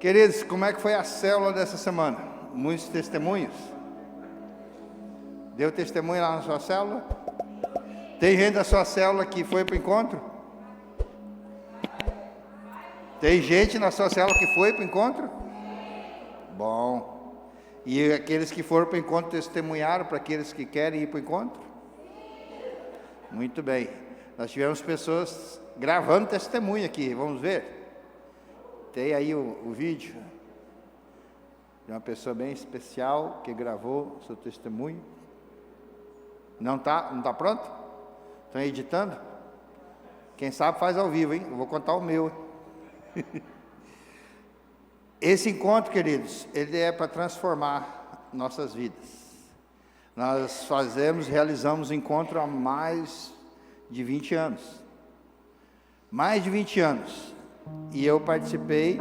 Queridos, como é que foi a célula dessa semana? Muitos testemunhos? Deu testemunho lá na sua célula? Tem gente da sua célula que foi para o encontro? Tem gente na sua célula que foi para o encontro? Bom. E aqueles que foram para o encontro testemunharam para aqueles que querem ir para o encontro? Muito bem. Nós tivemos pessoas gravando testemunho aqui, vamos ver? Tem aí o vídeo de uma pessoa bem especial que gravou seu testemunho. Não tá pronto? Estão editando? Quem sabe faz ao vivo, hein? Eu vou contar o meu. Esse encontro, queridos, ele é para transformar nossas vidas. Nós realizamos encontro há mais de 20 anos. Mais de 20 anos. E eu participei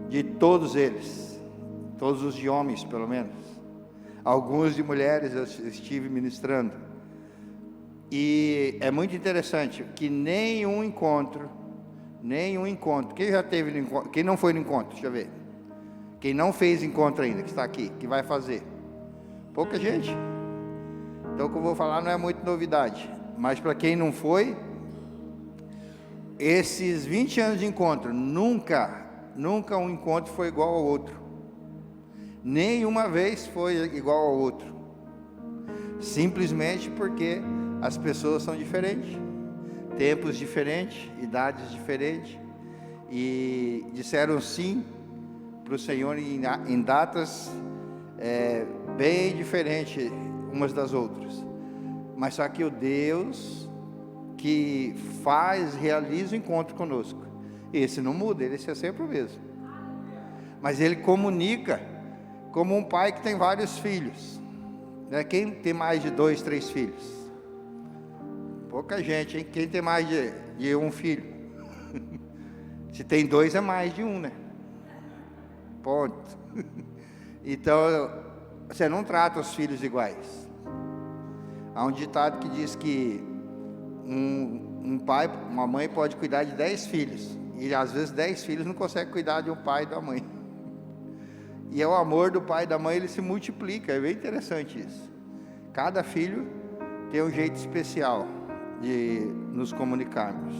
de todos eles. Todos os de homens, pelo menos. Alguns de mulheres eu estive ministrando. E é muito interessante que nenhum encontro, quem já teve no encontro, quem não foi no encontro, deixa eu ver. Quem não fez encontro ainda, que está aqui, que vai fazer. Pouca gente. Então o que eu vou falar não é muito novidade. Mas para quem não foi, esses 20 anos de encontro, nunca um encontro foi igual ao outro. Nenhuma vez foi igual ao outro. Simplesmente porque as pessoas são diferentes. Tempos diferentes, idades diferentes. E disseram sim para o Senhor em datas bem diferentes umas das outras. Mas só que o Deus que realiza o encontro conosco, esse não muda, esse é sempre o mesmo. Mas ele comunica como um pai que tem vários filhos, né? Quem tem mais de 2, 3 filhos? Pouca gente, hein? Quem tem mais de um filho? Se tem 2 é mais de um, né? Ponto. Então, você não trata os filhos iguais. Há um ditado que diz que um pai, uma mãe pode cuidar de 10 filhos, e às vezes 10 filhos não conseguem cuidar de um pai e da mãe. E é o amor do pai e da mãe, ele se multiplica, é bem interessante isso. Cada filho tem um jeito especial de nos comunicarmos.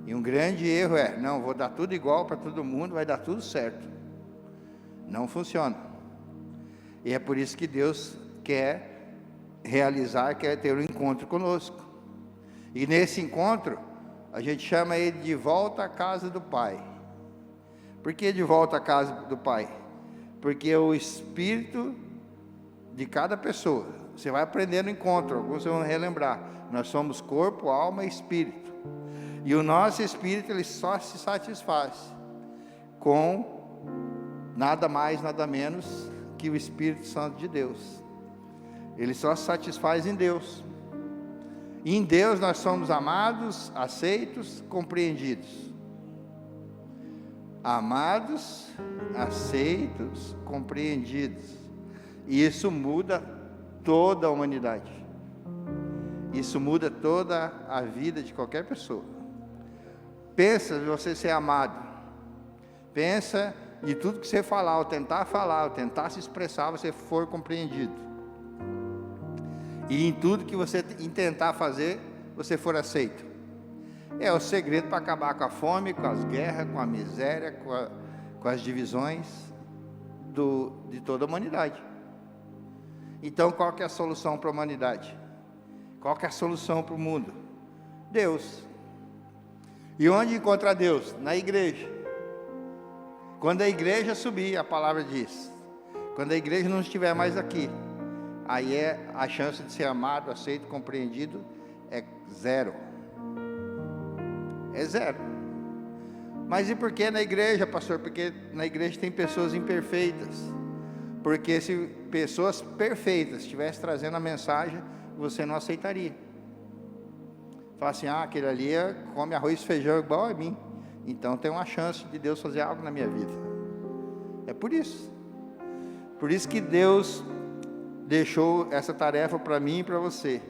E um grande erro não, vou dar tudo igual para todo mundo, vai dar tudo certo. Não funciona. E é por isso que Deus quer ter um encontro conosco. E nesse encontro, a gente chama ele de volta à casa do Pai. Por que de volta à casa do Pai? Porque o espírito de cada pessoa, você vai aprender no encontro, alguns vão relembrar, nós somos corpo, alma e espírito. E o nosso espírito, ele só se satisfaz com nada mais, nada menos que o Espírito Santo de Deus. Ele só se satisfaz em Deus. E em Deus nós somos amados, aceitos, compreendidos. Amados, aceitos, compreendidos. E isso muda toda a humanidade. Isso muda toda a vida de qualquer pessoa. Pensa em você ser amado. Pensa de tudo que você falar, ou tentar se expressar, você for compreendido. E em tudo que você tentar fazer, você for aceito. É o segredo para acabar com a fome, com as guerras, com a miséria, com as divisões de toda a humanidade. Então, qual que é a solução para a humanidade? Qual que é a solução para o mundo? Deus. E onde encontrar Deus? Na igreja. Quando a igreja subir, a palavra diz, quando a igreja não estiver mais aqui, aí a chance de ser amado, aceito, compreendido é zero. É zero. Mas e por que na igreja, pastor? Porque na igreja tem pessoas imperfeitas. Porque se pessoas perfeitas estivessem trazendo a mensagem, você não aceitaria. Fala assim, aquele ali come arroz e feijão igual a mim. Então tem uma chance de Deus fazer algo na minha vida. É por isso. Por isso que Deus deixou essa tarefa para mim e para você.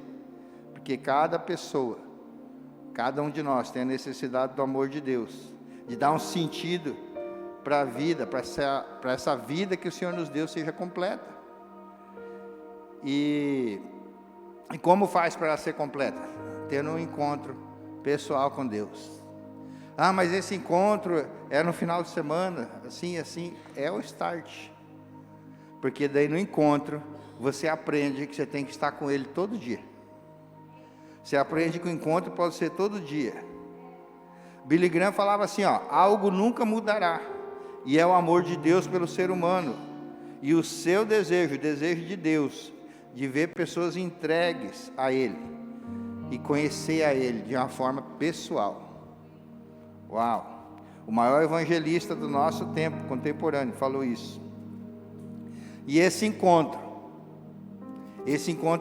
Porque cada pessoa, cada um de nós tem a necessidade do amor de Deus. De dar um sentido para a vida, para essa vida que o Senhor nos deu seja completa. E como faz para ela ser completa? Tendo um encontro pessoal com Deus. Ah, mas esse encontro é no final de semana, assim, é o start. Porque daí no encontro, você aprende que você tem que estar com Ele todo dia. Você aprende que o encontro pode ser todo dia. Billy Graham falava assim, algo nunca mudará, e é o amor de Deus pelo ser humano, e o seu desejo, o desejo de Deus, de ver pessoas entregues a Ele, e conhecer a Ele de uma forma pessoal. Uau! O maior evangelista do nosso tempo contemporâneo falou isso. E esse encontro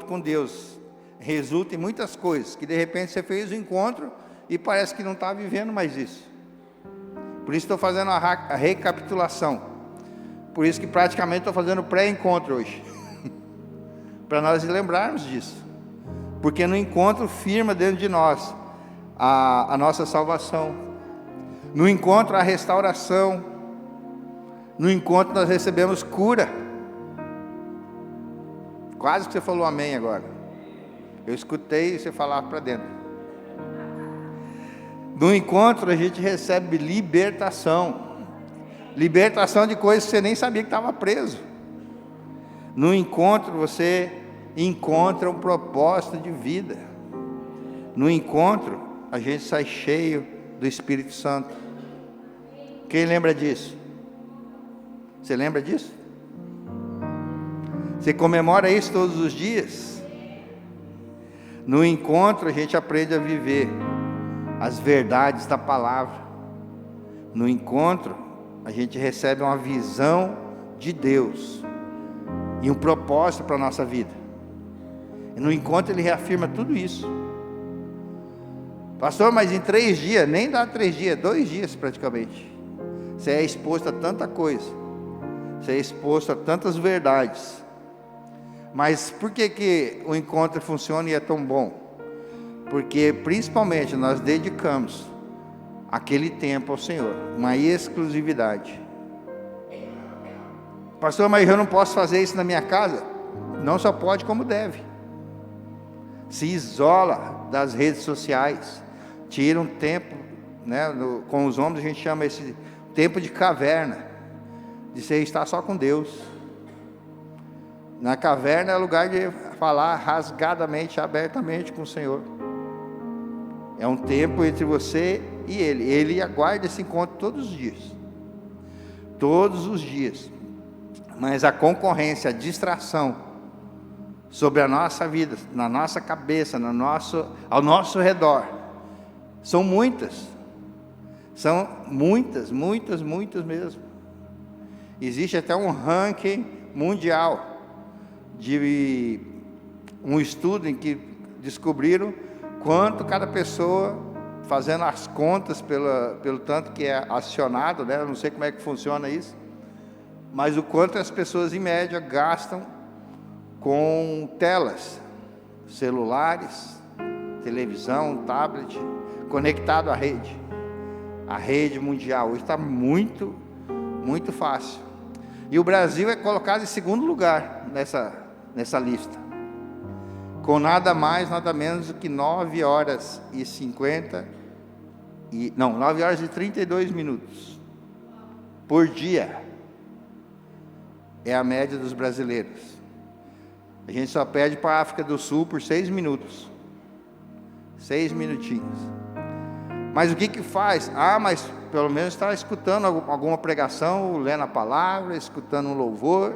com Deus, resulta em muitas coisas, que de repente você fez o encontro, e parece que não está vivendo mais isso. Por isso estou fazendo a recapitulação. Por isso que praticamente estou fazendo pré-encontro hoje. Para nós lembrarmos disso. Porque no encontro firma dentro de nós a nossa salvação. No encontro a restauração. No encontro nós recebemos cura. Quase que você falou amém agora. Eu escutei você falar para dentro. No encontro a gente recebe libertação. Libertação de coisas que você nem sabia que estava preso. No encontro você encontra um propósito de vida. No encontro a gente sai cheio do Espírito Santo. Quem lembra disso? Você lembra disso? Você comemora isso todos os dias? No encontro a gente aprende a viver as verdades da palavra. No encontro a gente recebe uma visão de Deus e um propósito para a nossa vida. E no encontro ele reafirma tudo isso. Pastor, mas em 3 dias, nem dá 3 dias, 2 dias praticamente. Você é exposto a tanta coisa. Você é exposto a tantas verdades. Mas por que o encontro funciona e é tão bom? Porque principalmente nós dedicamos aquele tempo ao Senhor, uma exclusividade. Pastor, mas eu não posso fazer isso na minha casa? Não só pode, como deve. Se isola das redes sociais, tira um tempo, né, com os homens a gente chama esse tempo de caverna, de você estar só com Deus. Na caverna é lugar de falar rasgadamente, abertamente com o Senhor. É um tempo entre você e Ele. Ele aguarda esse encontro todos os dias. Todos os dias. Mas a concorrência, a distração sobre a nossa vida, na nossa cabeça, ao nosso redor, são muitas. São muitas mesmo. Existe até um ranking mundial de um estudo em que descobriram quanto cada pessoa, fazendo as contas pelo tanto que é acionado, né? Eu não sei como é que funciona isso, mas o quanto as pessoas em média gastam com telas, celulares, televisão, tablet, conectado à rede mundial. Hoje está muito fácil. E o Brasil é colocado em segundo lugar nessa lista, com nada mais, nada menos do que 9 horas e 32 minutos por dia. É a média dos brasileiros. A gente só pede para a África do Sul por 6 minutos. 6 minutinhos. Mas o que faz? Mas pelo menos está escutando alguma pregação, lendo a palavra, escutando um louvor.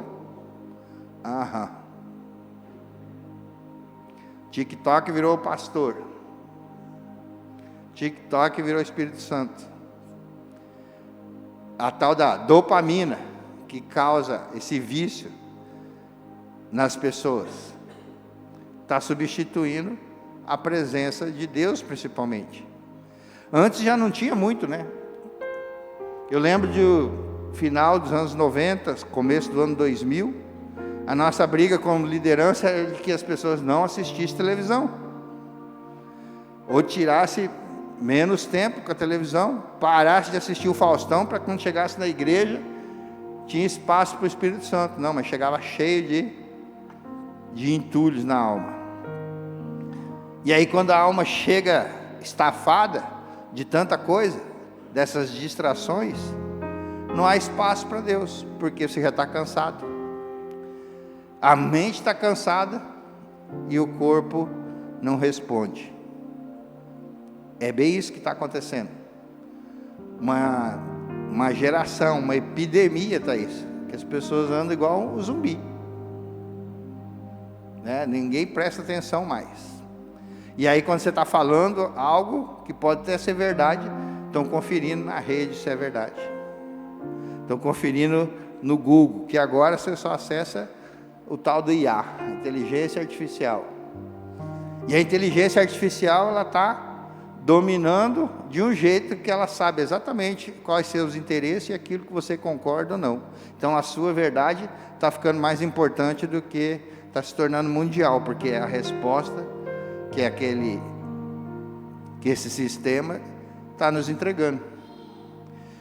TikTok virou o pastor. TikTok virou o Espírito Santo. A tal da dopamina, que causa esse vício nas pessoas, está substituindo a presença de Deus principalmente. Antes já não tinha muito, né? Eu lembro do final dos anos 90, começo do ano 2000, a nossa briga como liderança era de que as pessoas não assistissem televisão, ou tirasse menos tempo com a televisão, parasse de assistir o Faustão, para quando chegasse na igreja, tinha espaço para o Espírito Santo. Não, mas chegava cheio de entulhos na alma. E aí quando a alma chega estafada de tanta coisa, dessas distrações, não há espaço para Deus, porque você já está cansado. A mente está cansada e o corpo não responde. É bem isso que está acontecendo. Uma geração, uma epidemia está isso, que as pessoas andam igual um zumbi, né? Ninguém presta atenção mais. E aí quando você está falando algo que pode até ser verdade, estão conferindo na rede se é verdade, estão conferindo no Google, que agora você só acessa o tal do IA, inteligência artificial. E a inteligência artificial, ela está dominando de um jeito que ela sabe exatamente quais seus interesses e aquilo que você concorda ou não. Então a sua verdade está ficando mais importante do que está se tornando mundial, porque é a resposta que esse sistema está nos entregando.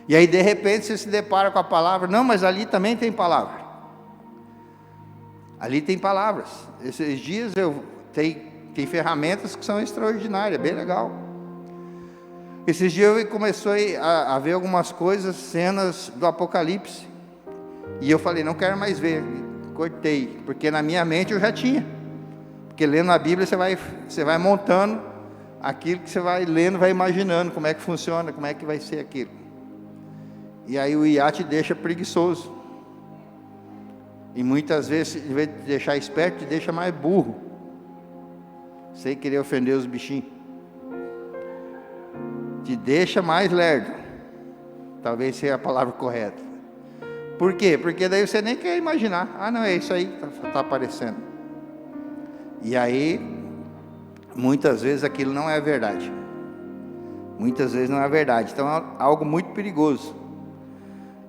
E aí de repente você se depara com a palavra, não, mas ali também tem palavra. Ali tem palavras. Esses dias tem ferramentas que são extraordinárias, bem legal. Esses dias eu comecei a ver algumas coisas, cenas do Apocalipse, e eu falei, não quero mais ver, cortei, porque na minha mente eu já tinha, porque lendo a Bíblia você vai montando aquilo que você vai lendo, vai imaginando como é que funciona, como é que vai ser aquilo, e aí o IA te deixa preguiçoso, e muitas vezes, em vez de te deixar esperto, te deixa mais burro, sem querer ofender os bichinhos, te deixa mais lerdo, talvez seja a palavra correta. Por quê? Porque daí você nem quer imaginar, não, é isso aí que está aparecendo, e aí, muitas vezes aquilo não é verdade, muitas vezes não é verdade, então é algo muito perigoso.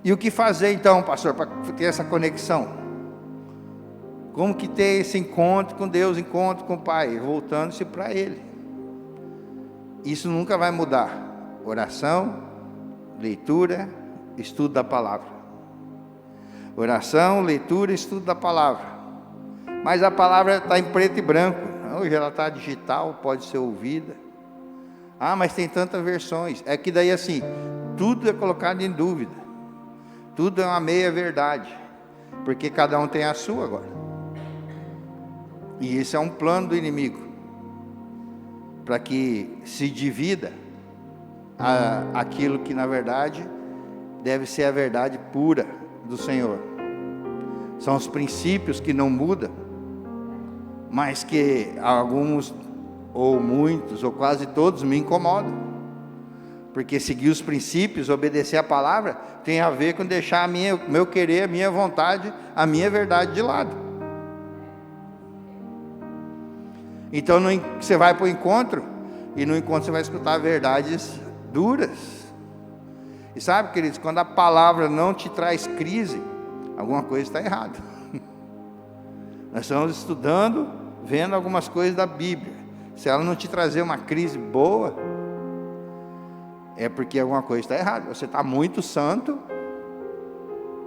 E o que fazer então, pastor, para ter essa conexão? Como que ter esse encontro com Deus, encontro com o Pai, voltando-se para Ele? Isso nunca vai mudar. Oração, leitura, estudo da palavra. Oração, leitura, estudo da palavra. Mas a palavra está em preto e branco. Hoje ela está digital, pode ser ouvida. Mas tem tantas versões. É que daí assim, tudo é colocado em dúvida. Tudo é uma meia verdade. Porque cada um tem a sua agora. E isso é um plano do inimigo, para que se divida aquilo que na verdade deve ser a verdade pura do Senhor. São os princípios que não mudam, mas que alguns, ou muitos, ou quase todos me incomodam, porque seguir os princípios, obedecer a palavra, tem a ver com deixar o meu querer, a minha vontade, a minha verdade de lado. Então você vai para o encontro, e no encontro você vai escutar verdades duras. E sabe, queridos, quando a palavra não te traz crise, alguma coisa está errada. Nós estamos estudando, vendo algumas coisas da Bíblia. Se ela não te trazer uma crise boa, é porque alguma coisa está errada. Você está muito santo,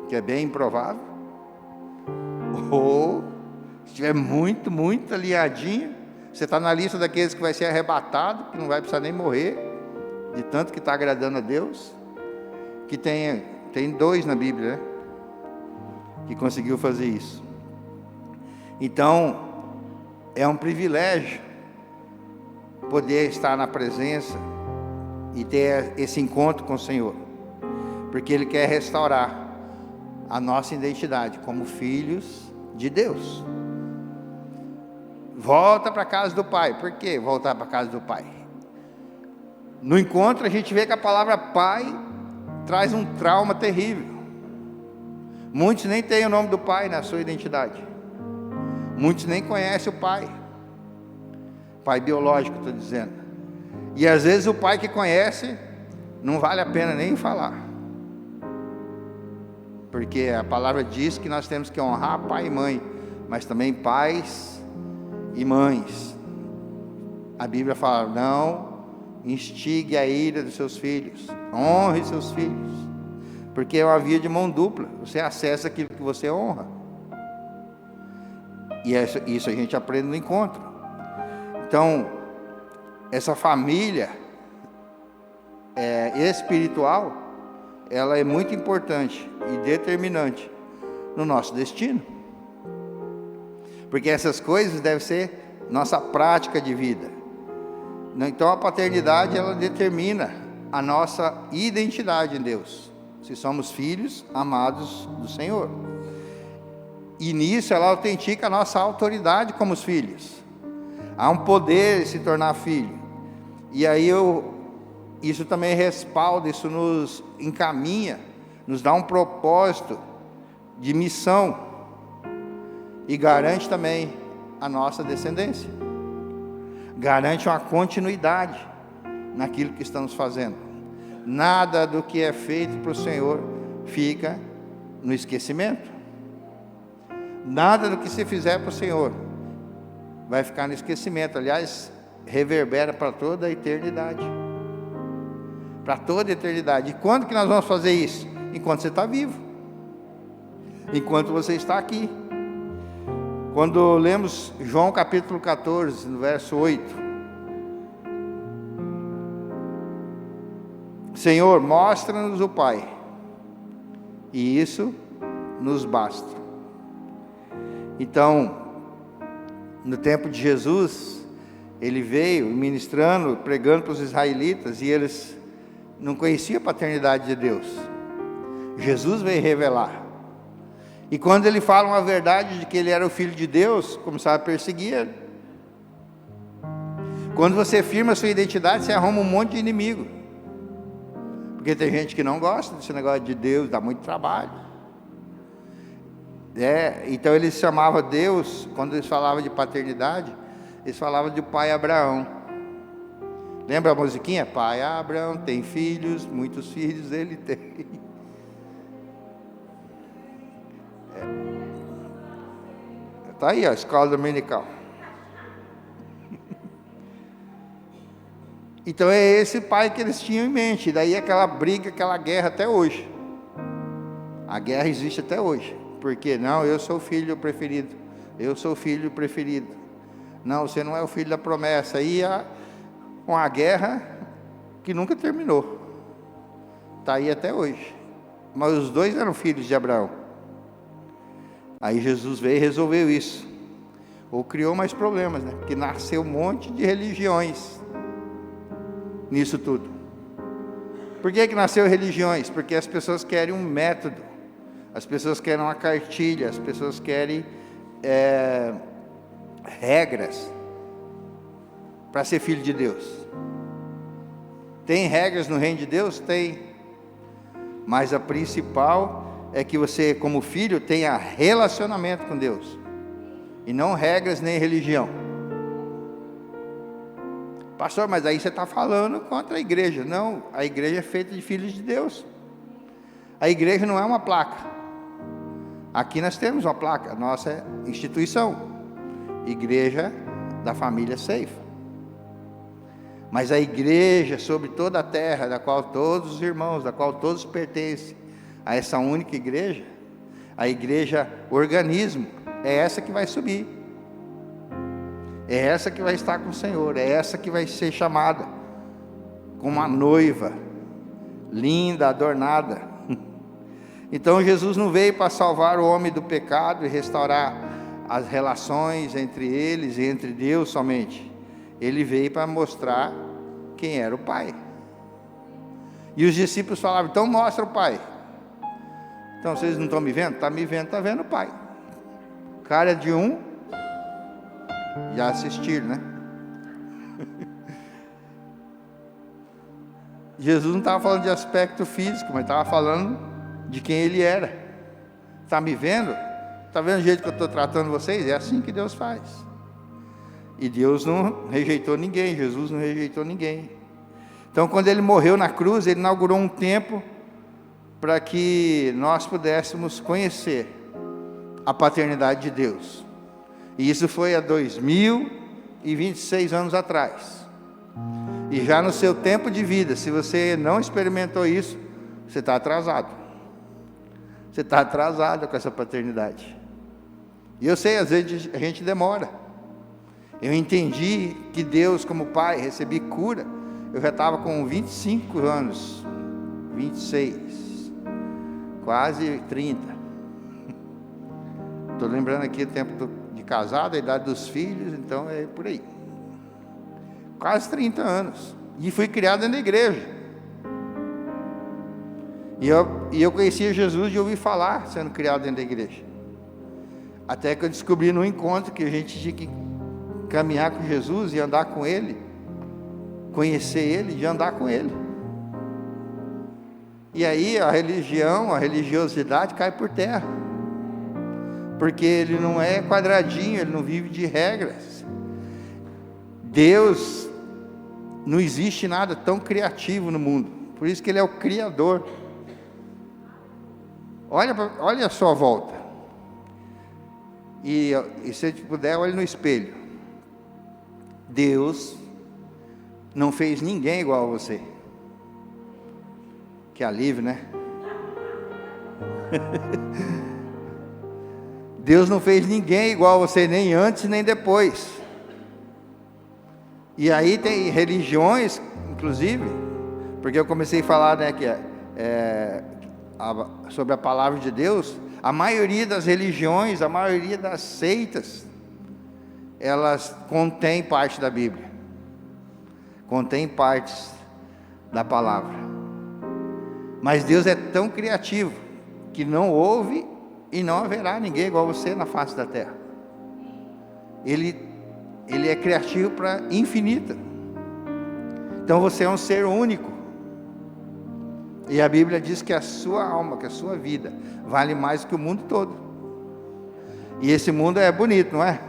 que é bem improvável, ou se estiver muito, muito alinhadinho, você está na lista daqueles que vai ser arrebatado, que não vai precisar nem morrer, de tanto que está agradando a Deus, que tem 2 na Bíblia, né, que conseguiu fazer isso. Então, é um privilégio poder estar na presença e ter esse encontro com o Senhor, porque Ele quer restaurar a nossa identidade como filhos de Deus. Volta para a casa do Pai. Por que voltar para a casa do Pai? No encontro a gente vê que a palavra Pai traz um trauma terrível. Muitos nem têm o nome do Pai na sua identidade. Muitos nem conhecem o Pai. Pai biológico, estou dizendo. E às vezes o pai que conhece, não vale a pena nem falar. Porque a palavra diz que nós temos que honrar pai e mãe, mas também pais e mães. A Bíblia fala, não instigue a ira dos seus filhos, honre seus filhos, porque é uma via de mão dupla, você acessa aquilo que você honra, e isso a gente aprende no encontro. Então, essa família espiritual, ela é muito importante e determinante no nosso destino, porque essas coisas devem ser nossa prática de vida. Então a paternidade, ela determina a nossa identidade em Deus, se somos filhos amados do Senhor, e nisso ela autentica a nossa autoridade como os filhos. Há um poder em se tornar filho, e aí isso também respalda, isso nos encaminha, nos dá um propósito de missão, e garante também a nossa descendência, garante uma continuidade naquilo que estamos fazendo. Nada do que é feito para o Senhor fica no esquecimento, nada do que se fizer para o Senhor vai ficar no esquecimento, aliás, reverbera para toda a eternidade, para toda a eternidade. E quando que nós vamos fazer isso? Enquanto você está vivo, enquanto você está aqui. Quando lemos João capítulo 14, no verso 8, Senhor, mostra-nos o Pai, e isso nos basta. Então, no tempo de Jesus, ele veio ministrando, pregando para os israelitas, e eles não conheciam a paternidade de Deus. Jesus veio revelar. E quando ele fala uma verdade de que ele era o Filho de Deus, começaram a perseguir ele. Quando você firma a sua identidade, você arruma um monte de inimigo, porque tem gente que não gosta desse negócio de Deus, dá muito trabalho. Então eles chamavam Deus, quando eles falavam de paternidade, eles falavam de pai Abraão. Lembra a musiquinha? Pai Abraão tem filhos, muitos filhos ele tem. Está aí a escola dominical. Então é esse pai que eles tinham em mente. Daí aquela briga, aquela guerra até hoje. A guerra existe até hoje. Porque não, eu sou o filho preferido. Eu sou o filho preferido. Não, você não é o filho da promessa. Aí há uma guerra que nunca terminou. Está aí até hoje. Mas os dois eram filhos de Abraão. Aí Jesus veio e resolveu isso. Ou criou mais problemas, né? Porque nasceu um monte de religiões nisso tudo. Por que nasceu religiões? Porque as pessoas querem um método, as pessoas querem uma cartilha, as pessoas querem regras para ser filho de Deus. Tem regras no reino de Deus? Tem. Mas a principal é que você, como filho, tenha relacionamento com Deus, e não regras nem religião. Pastor, mas aí você está falando contra a igreja. Não, a igreja é feita de filhos de Deus. A igreja não é uma placa. Aqui nós temos uma placa, nossa instituição, Igreja da Família Ceifa. Mas a igreja sobre toda a terra, da qual todos os irmãos, da qual todos pertencem a essa única igreja, a igreja organismo, é essa que vai subir, é essa que vai estar com o Senhor, é essa que vai ser chamada como uma noiva, linda, adornada. Então Jesus não veio para salvar o homem do pecado e restaurar as relações entre eles e entre Deus somente. Ele veio para mostrar quem era o Pai. E os discípulos falavam, então mostra o Pai. Então vocês não estão me vendo? Está me vendo, está vendo o Pai. Cara de um, já assistiram, né? Jesus não estava falando de aspecto físico, mas estava falando de quem Ele era. Está me vendo? Está vendo o jeito que eu estou tratando vocês? É assim que Deus faz. E Deus não rejeitou ninguém, Jesus não rejeitou ninguém. Então quando Ele morreu na cruz, Ele inaugurou um tempo para que nós pudéssemos conhecer a paternidade de Deus. E isso foi há 2026 anos atrás. E já no seu tempo de vida, se você não experimentou isso, você está atrasado. Você está atrasado com essa paternidade. E eu sei, às vezes a gente demora. Eu entendi que Deus, como pai, recebi cura. Eu já estava com 25 anos, 26, quase 30. Estou lembrando aqui o tempo de casado, a idade dos filhos, então é por aí. Quase 30 anos. E fui criado dentro da igreja. E eu conhecia Jesus de ouvir falar, sendo criado dentro da igreja. Até que eu descobri no encontro que a gente tinha que caminhar com Jesus e andar com Ele, conhecer Ele e andar com Ele. E aí a religião, a religiosidade cai por terra, porque Ele não é quadradinho, Ele não vive de regras. Deus, não existe nada tão criativo no mundo, por isso que Ele é o Criador. Olha a sua volta, e se você puder, olhe no espelho. Deus não fez ninguém igual a você. Que alívio, né? Deus não fez ninguém igual a você, nem antes nem depois. E aí tem religiões, inclusive, porque eu comecei a falar, né, sobre a palavra de Deus. A maioria das religiões, a maioria das seitas, elas contêm parte da Bíblia, contêm partes da palavra. Mas Deus é tão criativo que não houve e não haverá ninguém igual a você na face da terra. Ele é criativo para infinita. Então você é um ser único. E a Bíblia diz que a sua alma, que a sua vida vale mais do que o mundo todo. E esse mundo é bonito, não é?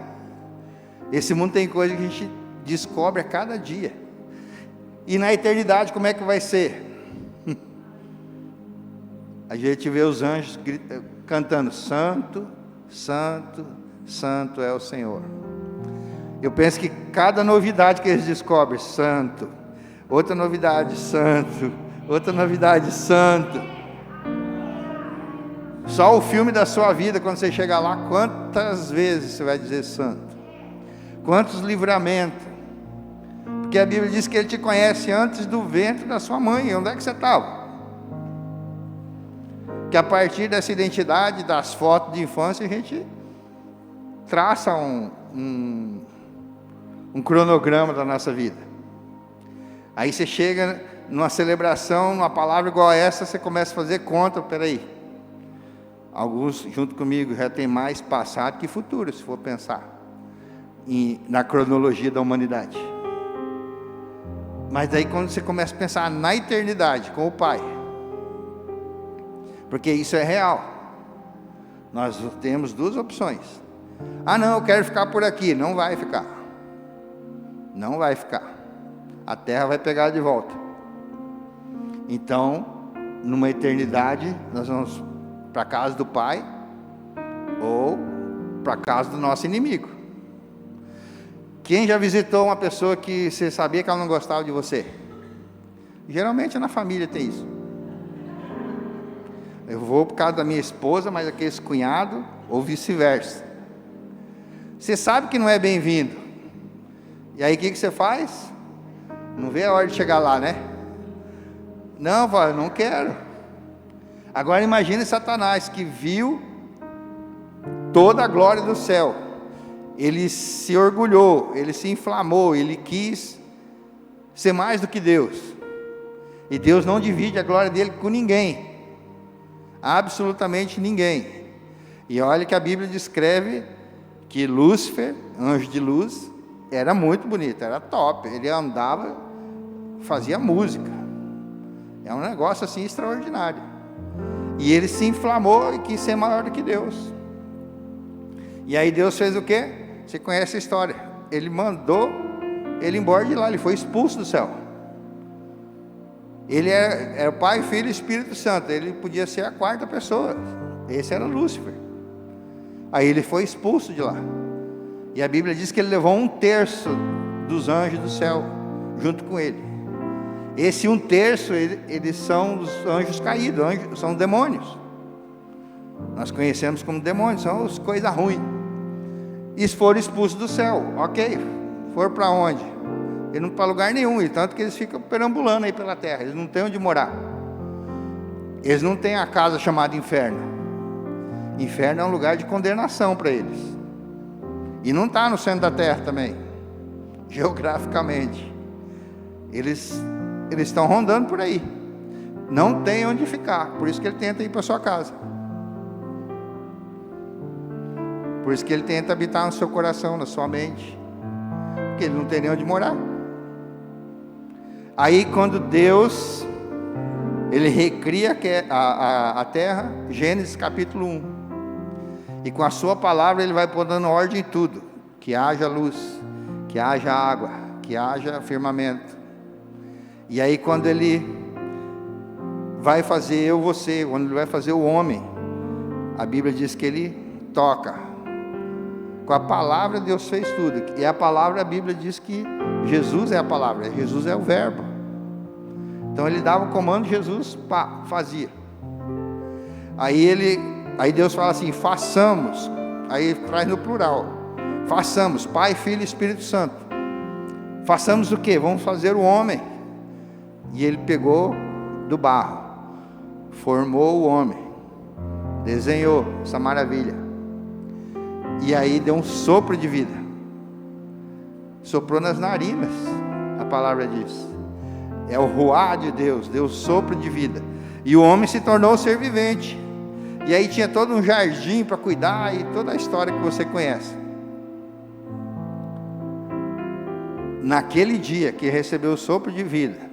Esse mundo tem coisa que a gente descobre a cada dia. E na eternidade como é que vai ser? A gente vê os anjos cantando: Santo, Santo, Santo é o Senhor. Eu penso que cada novidade que eles descobrem, Santo, outra novidade, Santo, outra novidade, Santo. Só o filme da sua vida, quando você chegar lá, quantas vezes você vai dizer Santo? Quantos livramentos? Porque a Bíblia diz que Ele te conhece antes do ventre da sua mãe. Onde é que você estava? Que a partir dessa identidade, das fotos de infância, a gente traça um cronograma da nossa vida. Aí você chega numa celebração, numa palavra igual a essa, você começa a fazer conta. Peraí, alguns junto comigo já tem mais passado que futuro, se for pensar na cronologia da humanidade. Mas daí quando você começa a pensar na eternidade com o Pai, porque isso é real, nós temos duas opções. Ah não, eu quero ficar por aqui. Não vai ficar. Não vai ficar. A terra vai pegar de volta. Então, numa eternidade, nós vamos para a casa do Pai ou para a casa do nosso inimigo. Quem já visitou uma pessoa que você sabia que ela não gostava de você? Geralmente na família tem isso. Eu vou por causa da minha esposa, mas aqueles cunhados, ou vice-versa. Você sabe que não é bem-vindo. E aí o que você faz? Não vê a hora de chegar lá, né? Não, vó, eu não quero. Agora imagine Satanás, que viu toda a glória do céu. Ele se orgulhou, ele se inflamou, ele quis ser mais do que Deus. E Deus não divide a glória dele com ninguém. Absolutamente ninguém. E olha que a Bíblia descreve que Lúcifer, anjo de luz, era muito bonito, era top. Ele andava, fazia música. É um negócio assim extraordinário. E ele se inflamou e quis ser maior do que Deus. E aí Deus fez o quê? Você conhece a história. Ele mandou ele embora de lá, ele foi expulso do céu. Ele era Pai, Filho e Espírito Santo. Ele podia ser a quarta pessoa. Esse era Lúcifer. Aí ele foi expulso de lá. E a Bíblia diz que ele levou 1/3 dos anjos do céu junto com ele. Esse 1/3, eles são os anjos caídos, são demônios. Nós conhecemos como demônios, são as coisas ruins. E foram expulsos do céu, ok? Foram para onde? Eles não para lugar nenhum, e tanto que eles ficam perambulando aí pela terra, eles não têm onde morar. Eles não têm a casa chamada inferno. Inferno é um lugar de condenação para eles. E não está no centro da terra também, geograficamente. Eles estão rondando por aí. Não tem onde ficar, por isso que ele tenta ir para sua casa. Por isso que ele tenta habitar no seu coração, na sua mente. Porque ele não tem nem onde morar. Aí quando Deus, ele recria a terra, Gênesis capítulo 1. E com a sua palavra ele vai dando ordem em tudo. Que haja luz, que haja água, que haja firmamento. E aí quando ele vai fazer você, quando ele vai fazer o homem, a Bíblia diz que ele toca. Com a palavra Deus fez tudo. E a palavra, a Bíblia diz que Jesus é a palavra, Jesus é o verbo. Então ele dava o comando, Jesus fazia. Aí Deus fala assim, façamos. Aí traz no plural. Façamos, Pai, Filho e Espírito Santo. Façamos o quê? Vamos fazer o homem. E ele pegou do barro, formou o homem, desenhou essa maravilha. E aí deu um sopro de vida. Soprou nas narinas, a palavra diz. É o ruá de Deus, deu sopro de vida. E o homem se tornou um ser vivente. E aí tinha todo um jardim para cuidar e toda a história que você conhece. Naquele dia que recebeu o sopro de vida,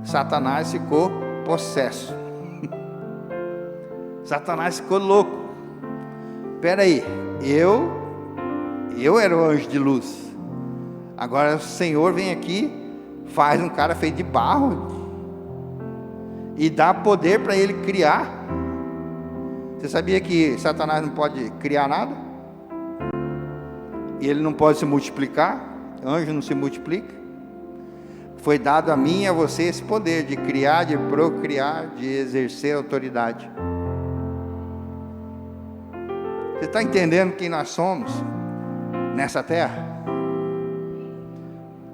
Satanás ficou possesso. Satanás ficou louco. Espera aí, eu era o anjo de luz. Agora o Senhor vem aqui, faz um cara feito de barro e dá poder para ele criar. Você sabia que Satanás não pode criar nada? E ele não pode se multiplicar? Anjo não se multiplica? Foi dado a mim e a você esse poder de criar, de procriar, de exercer autoridade. Você está entendendo quem nós somos nessa terra?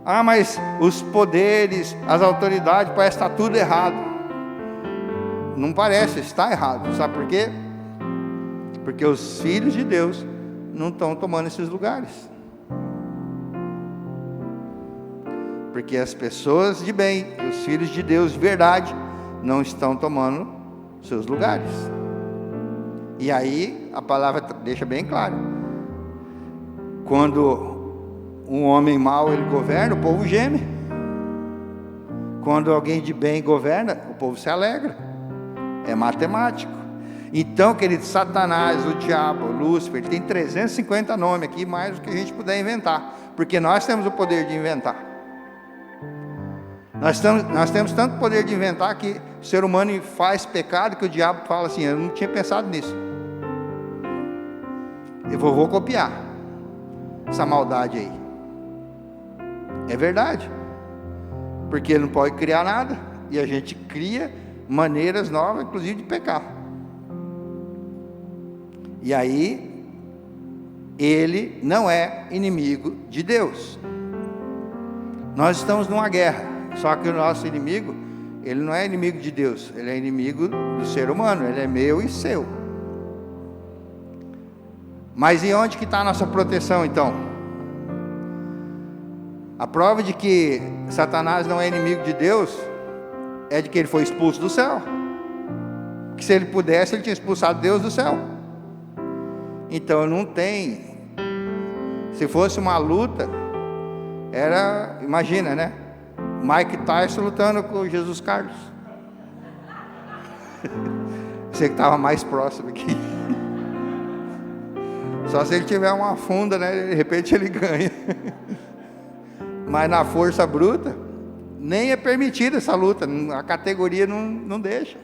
Ah, mas os poderes, as autoridades, parece que está tudo errado. Não parece, está errado. Sabe por quê? Porque os filhos de Deus não estão tomando esses lugares. Porque as pessoas de bem, os filhos de Deus de verdade, não estão tomando seus lugares. E aí a palavra deixa bem claro. Quando um homem mau ele governa, o povo geme. Quando alguém de bem governa, o povo se alegra. É matemático. Então, querido, Satanás, o diabo, o Lúcifer, ele tem 350 nomes aqui, mais do que a gente puder inventar. Porque nós temos o poder de inventar. Nós temos tanto poder de inventar que o ser humano faz pecado que o diabo fala assim, eu não tinha pensado nisso. Eu vou copiar essa maldade aí. É verdade. Porque ele não pode criar nada. E a gente cria maneiras novas, inclusive de pecar. E aí, ele não é inimigo de Deus. Nós estamos numa guerra. Só que o nosso inimigo, ele não é inimigo de Deus. Ele é inimigo do ser humano. Ele é meu e seu. Mas e onde que está a nossa proteção então? A prova de que Satanás não é inimigo de Deus é de que ele foi expulso do céu. Que se ele pudesse, ele tinha expulsado Deus do céu. Então não tem. Se fosse uma luta, era, imagina, né? Mike Tyson lutando com Jesus Carlos. Você que estava mais próximo aqui. Só se ele tiver uma funda, né? De repente ele ganha. Mas na força bruta, nem é permitida essa luta. A categoria não deixa.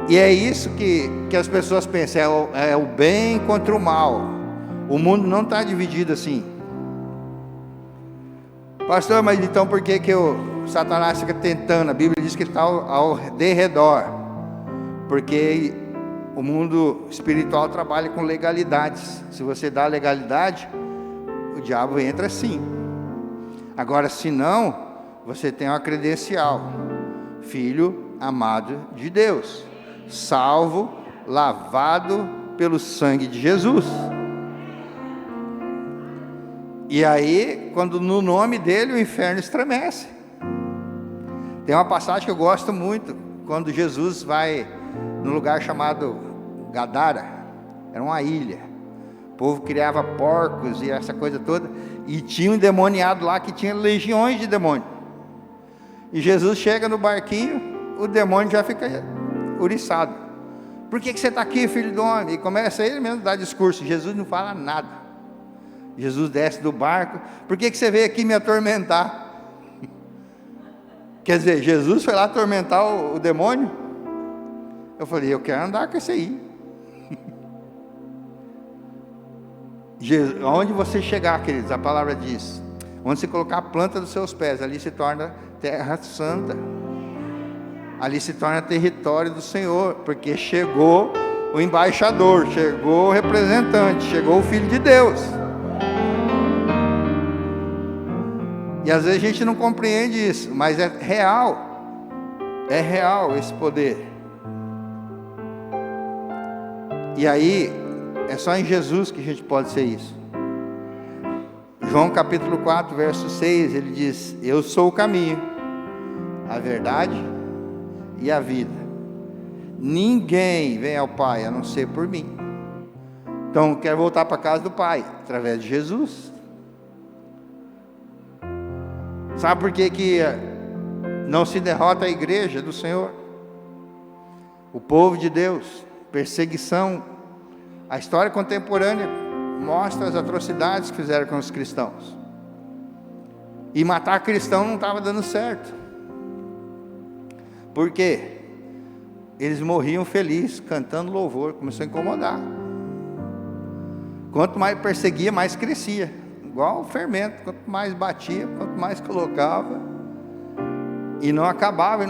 E é isso que as pessoas pensam. É o bem contra o mal. O mundo não está dividido assim. Pastor, mas então por que que o Satanás fica tentando? A Bíblia diz que está ao derredor. Porque o mundo espiritual trabalha com legalidades. Se você dá legalidade, o diabo entra sim. Agora, se não, você tem uma credencial: filho amado de Deus, salvo, lavado pelo sangue de Jesus. E aí, quando no nome dele o inferno estremece. Tem uma passagem que eu gosto muito, quando Jesus vai num lugar chamado Gadara, era uma ilha, o povo criava porcos e essa coisa toda, e tinha um endemoniado lá que tinha legiões de demônios, e Jesus chega no barquinho, o demônio já fica uriçado. Por que você está aqui, filho do homem? E começa ele mesmo a dar discurso. Jesus não fala nada. Jesus desce do barco. Por que você veio aqui me atormentar? Quer dizer, Jesus foi lá atormentar o demônio? Eu falei, eu quero andar com esse aí. Onde você chegar, queridos, a palavra diz, onde você colocar a planta dos seus pés, ali se torna terra santa. Ali se torna território do Senhor, porque chegou o embaixador, chegou o representante, chegou o Filho de Deus. E às vezes a gente não compreende isso, mas é real esse poder. E aí, é só em Jesus que a gente pode ser isso. João capítulo 4, verso 6, ele diz, eu sou o caminho, a verdade e a vida. Ninguém vem ao Pai a não ser por mim. Então, quer voltar para a casa do Pai? Através de Jesus. Sabe por que não se derrota a igreja do Senhor? O povo de Deus, perseguição. A história contemporânea mostra as atrocidades que fizeram com os cristãos. E matar cristão não estava dando certo. Por quê? Eles morriam felizes, cantando louvor, começou a incomodar. Quanto mais perseguia, mais crescia. Igual o fermento, quanto mais batia, quanto mais colocava. E não acabava,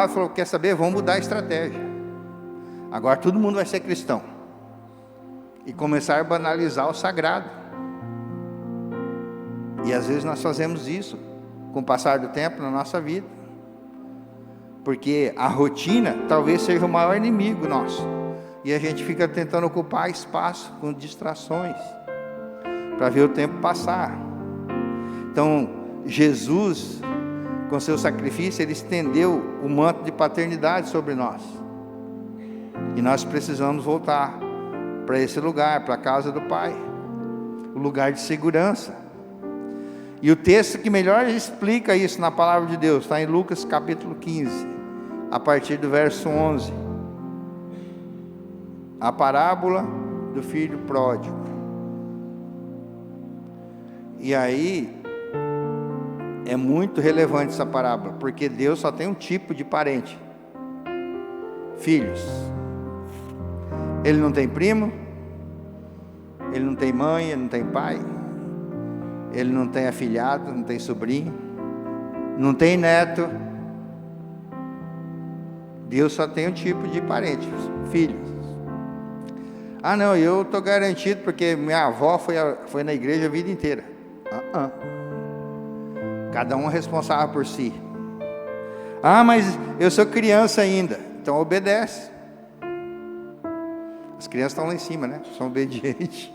falou, quer saber, vamos mudar a estratégia. Agora todo mundo vai ser cristão. E começar a banalizar o sagrado. E às vezes nós fazemos isso, com o passar do tempo na nossa vida. Porque a rotina talvez seja o maior inimigo nosso. E a gente fica tentando ocupar espaço com distrações, para ver o tempo passar. Então, Jesus, com seu sacrifício, ele estendeu o manto de paternidade sobre nós. E nós precisamos voltar para esse lugar, para a casa do Pai, o lugar de segurança. E o texto que melhor explica isso na palavra de Deus está em Lucas capítulo 15, a partir do verso 11. A parábola do filho pródigo. E aí é muito relevante essa parábola, porque Deus só tem um tipo de parente: filhos. Ele não tem primo, ele não tem mãe, ele não tem pai, ele não tem afilhado, não tem sobrinho, não tem neto. Deus só tem um tipo de parente: filhos. Ah não, eu estou garantido porque minha avó foi na igreja a vida inteira. Cada um é responsável por si. Ah, mas eu sou criança ainda. Então obedece. As crianças estão lá em cima, né? São obedientes.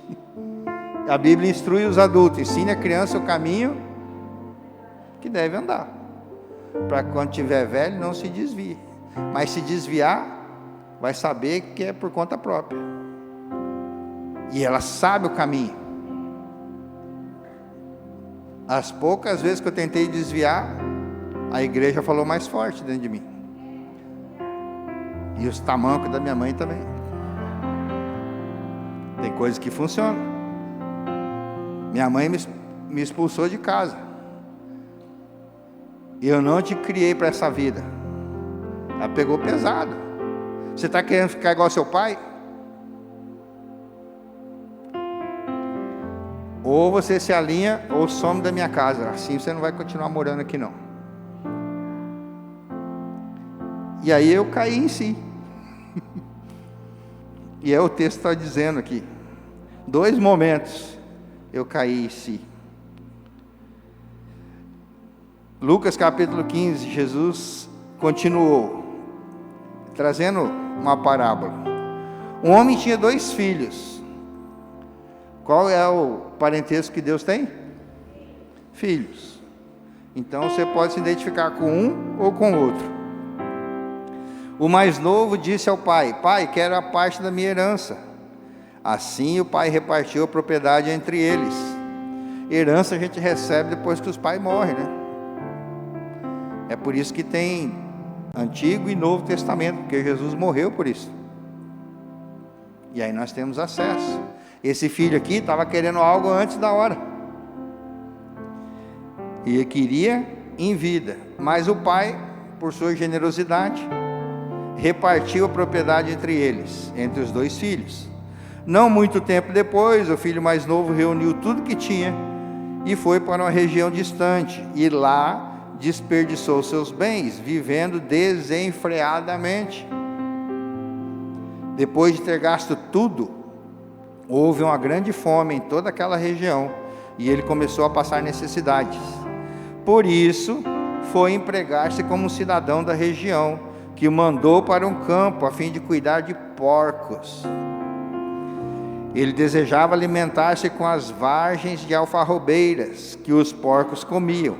A Bíblia instrui os adultos. Ensine a criança o caminho que deve andar, para quando tiver velho não se desvie. Mas se desviar, vai saber que é por conta própria. E ela sabe o caminho. As poucas vezes que eu tentei desviar, a igreja falou mais forte dentro de mim. E os tamancos da minha mãe também. Tem coisas que funcionam. Minha mãe me expulsou de casa. Eu não te criei para essa vida. Ela pegou pesado. Você está querendo ficar igual ao seu pai? ou você se alinha ou some da minha casa, assim você não vai continuar morando aqui não. E aí eu caí em si. E é o texto está dizendo aqui, 2 momentos eu caí em si. Lucas capítulo 15, Jesus continuou, trazendo uma parábola. Um homem tinha 2 filhos. Qual é o parentesco que Deus tem? Filhos. Então você pode se identificar com um ou com o outro. O mais novo disse ao pai: pai, quero a parte da minha herança. Assim o pai repartiu a propriedade entre eles. Herança a gente recebe depois que os pais morrem, né? É por isso que tem Antigo e Novo Testamento, porque Jesus morreu por isso. E aí nós temos acesso. Esse filho aqui estava querendo algo antes da hora. E ele queria em vida. Mas o pai, por sua generosidade, repartiu a propriedade entre eles, entre os 2 filhos. Não muito tempo depois, o filho mais novo reuniu tudo que tinha e foi para uma região distante. E lá desperdiçou seus bens, vivendo desenfreadamente. Depois de ter gasto tudo, houve uma grande fome em toda aquela região e ele começou a passar necessidades. Por isso, foi empregar-se como um cidadão da região, que o mandou para um campo a fim de cuidar de porcos. Ele desejava alimentar-se com as vargens de alfarrobeiras que os porcos comiam,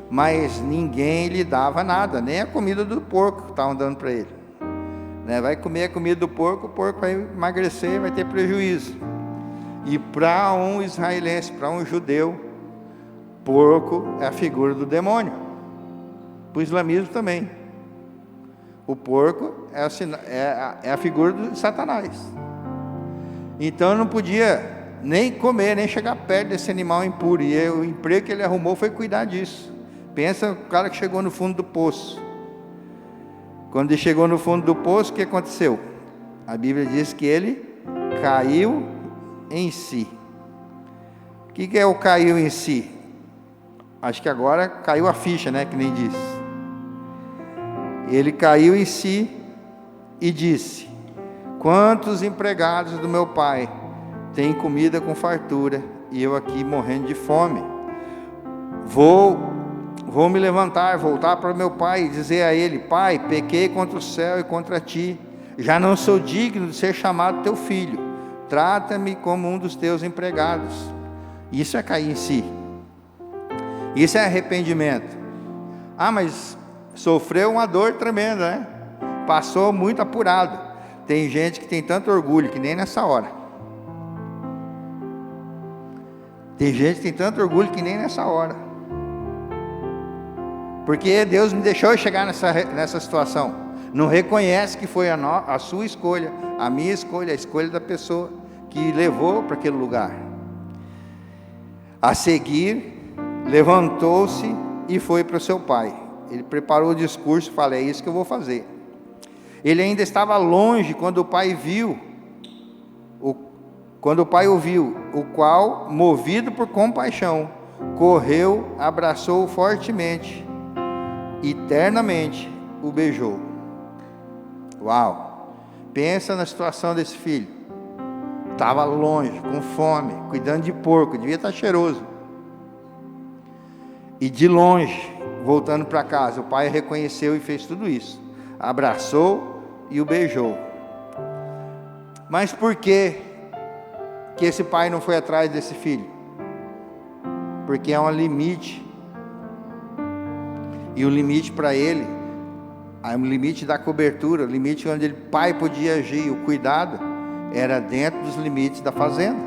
mas ninguém lhe dava nada, nem a comida do porco que estavam dando para ele. Vai comer a comida do porco, o porco vai emagrecer, vai ter prejuízo. E para um israelense, para um judeu, porco é a figura do demônio. Para o islamismo também. O porco é a figura de Satanás. Então eu não podia nem comer, nem chegar perto desse animal impuro. E o emprego que ele arrumou foi cuidar disso. Pensa o cara que chegou no fundo do poço. Quando ele chegou no fundo do poço, o que aconteceu? A Bíblia diz que ele caiu em si. O que é o caiu em si? Acho que agora caiu a ficha, né? Que nem diz. Ele caiu em si e disse: quantos empregados do meu pai têm comida com fartura e eu aqui morrendo de fome? Vou me levantar, voltar para meu pai e dizer a ele: pai, pequei contra o céu e contra ti, já não sou digno de ser chamado teu filho, trata-me como um dos teus empregados. Isso é cair em si, isso é arrependimento. Mas sofreu uma dor tremenda, né? Passou muito apurado. Tem gente que tem tanto orgulho que nem nessa hora. Tem gente que tem tanto orgulho que nem nessa hora. Porque Deus me deixou chegar nessa situação. Não reconhece que foi a sua escolha, a minha escolha, a escolha da pessoa que levou para aquele lugar. A seguir, levantou-se e foi para o seu pai. Ele preparou o discurso e falou: é isso que eu vou fazer. Ele ainda estava longe quando o pai o viu, o qual, movido por compaixão, correu, abraçou-o fortemente e ternamente o beijou. Uau! Pensa na situação desse filho. Estava longe, com fome, cuidando de porco, devia estar cheiroso. E de longe, voltando para casa, o pai reconheceu e fez tudo isso. Abraçou e o beijou. Mas por que esse pai não foi atrás desse filho? Porque há um limite. E o limite para ele, o limite da cobertura, o limite onde o pai podia agir, o cuidado, era dentro dos limites da fazenda.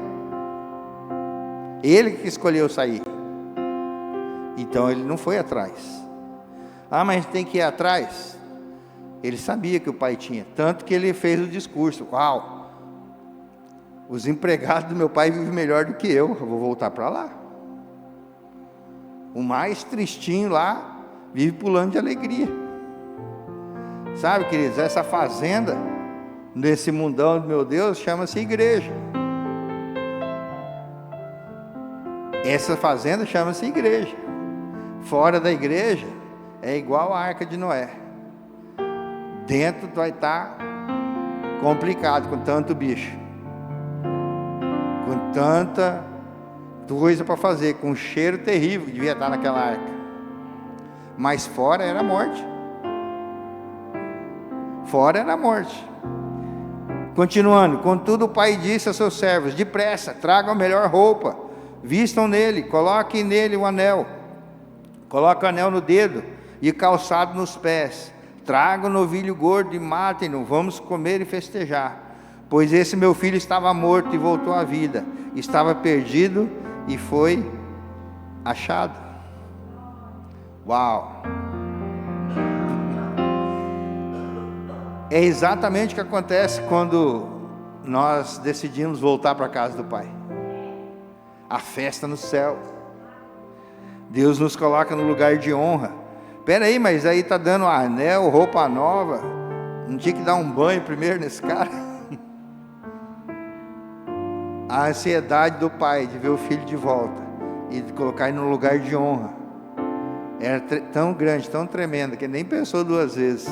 Ele que escolheu sair. Então ele não foi atrás. Mas tem que ir atrás. Ele sabia que o pai tinha, tanto que ele fez o discurso: uau, os empregados do meu pai vivem melhor do que eu vou voltar para lá. O mais tristinho lá vive pulando de alegria. Sabe, queridos, essa fazenda nesse mundão do meu Deus chama-se igreja. Essa fazenda chama-se igreja. Fora da igreja é igual a Arca de Noé. Dentro vai estar complicado com tanto bicho, com tanta coisa para fazer, com um cheiro terrível que devia estar naquela arca. Mas fora era morte. Fora era morte. Continuando, contudo o pai disse a seus servos: depressa, tragam a melhor roupa, vistam nele, coloquem nele o anel, coloquem o anel no dedo e calçado nos pés, tragam o novilho gordo e matem-no, vamos comer e festejar, pois esse meu filho estava morto e voltou à vida, estava perdido e foi achado. Uau! É exatamente o que acontece quando nós decidimos voltar para a casa do Pai. A festa no céu. Deus nos coloca no lugar de honra. Espera aí, mas aí está dando anel, roupa nova. Não tinha que dar um banho primeiro nesse cara? A ansiedade do pai de ver o filho de volta e de colocar ele no lugar de honra era tão grande, tão tremenda, que ele nem pensou duas vezes.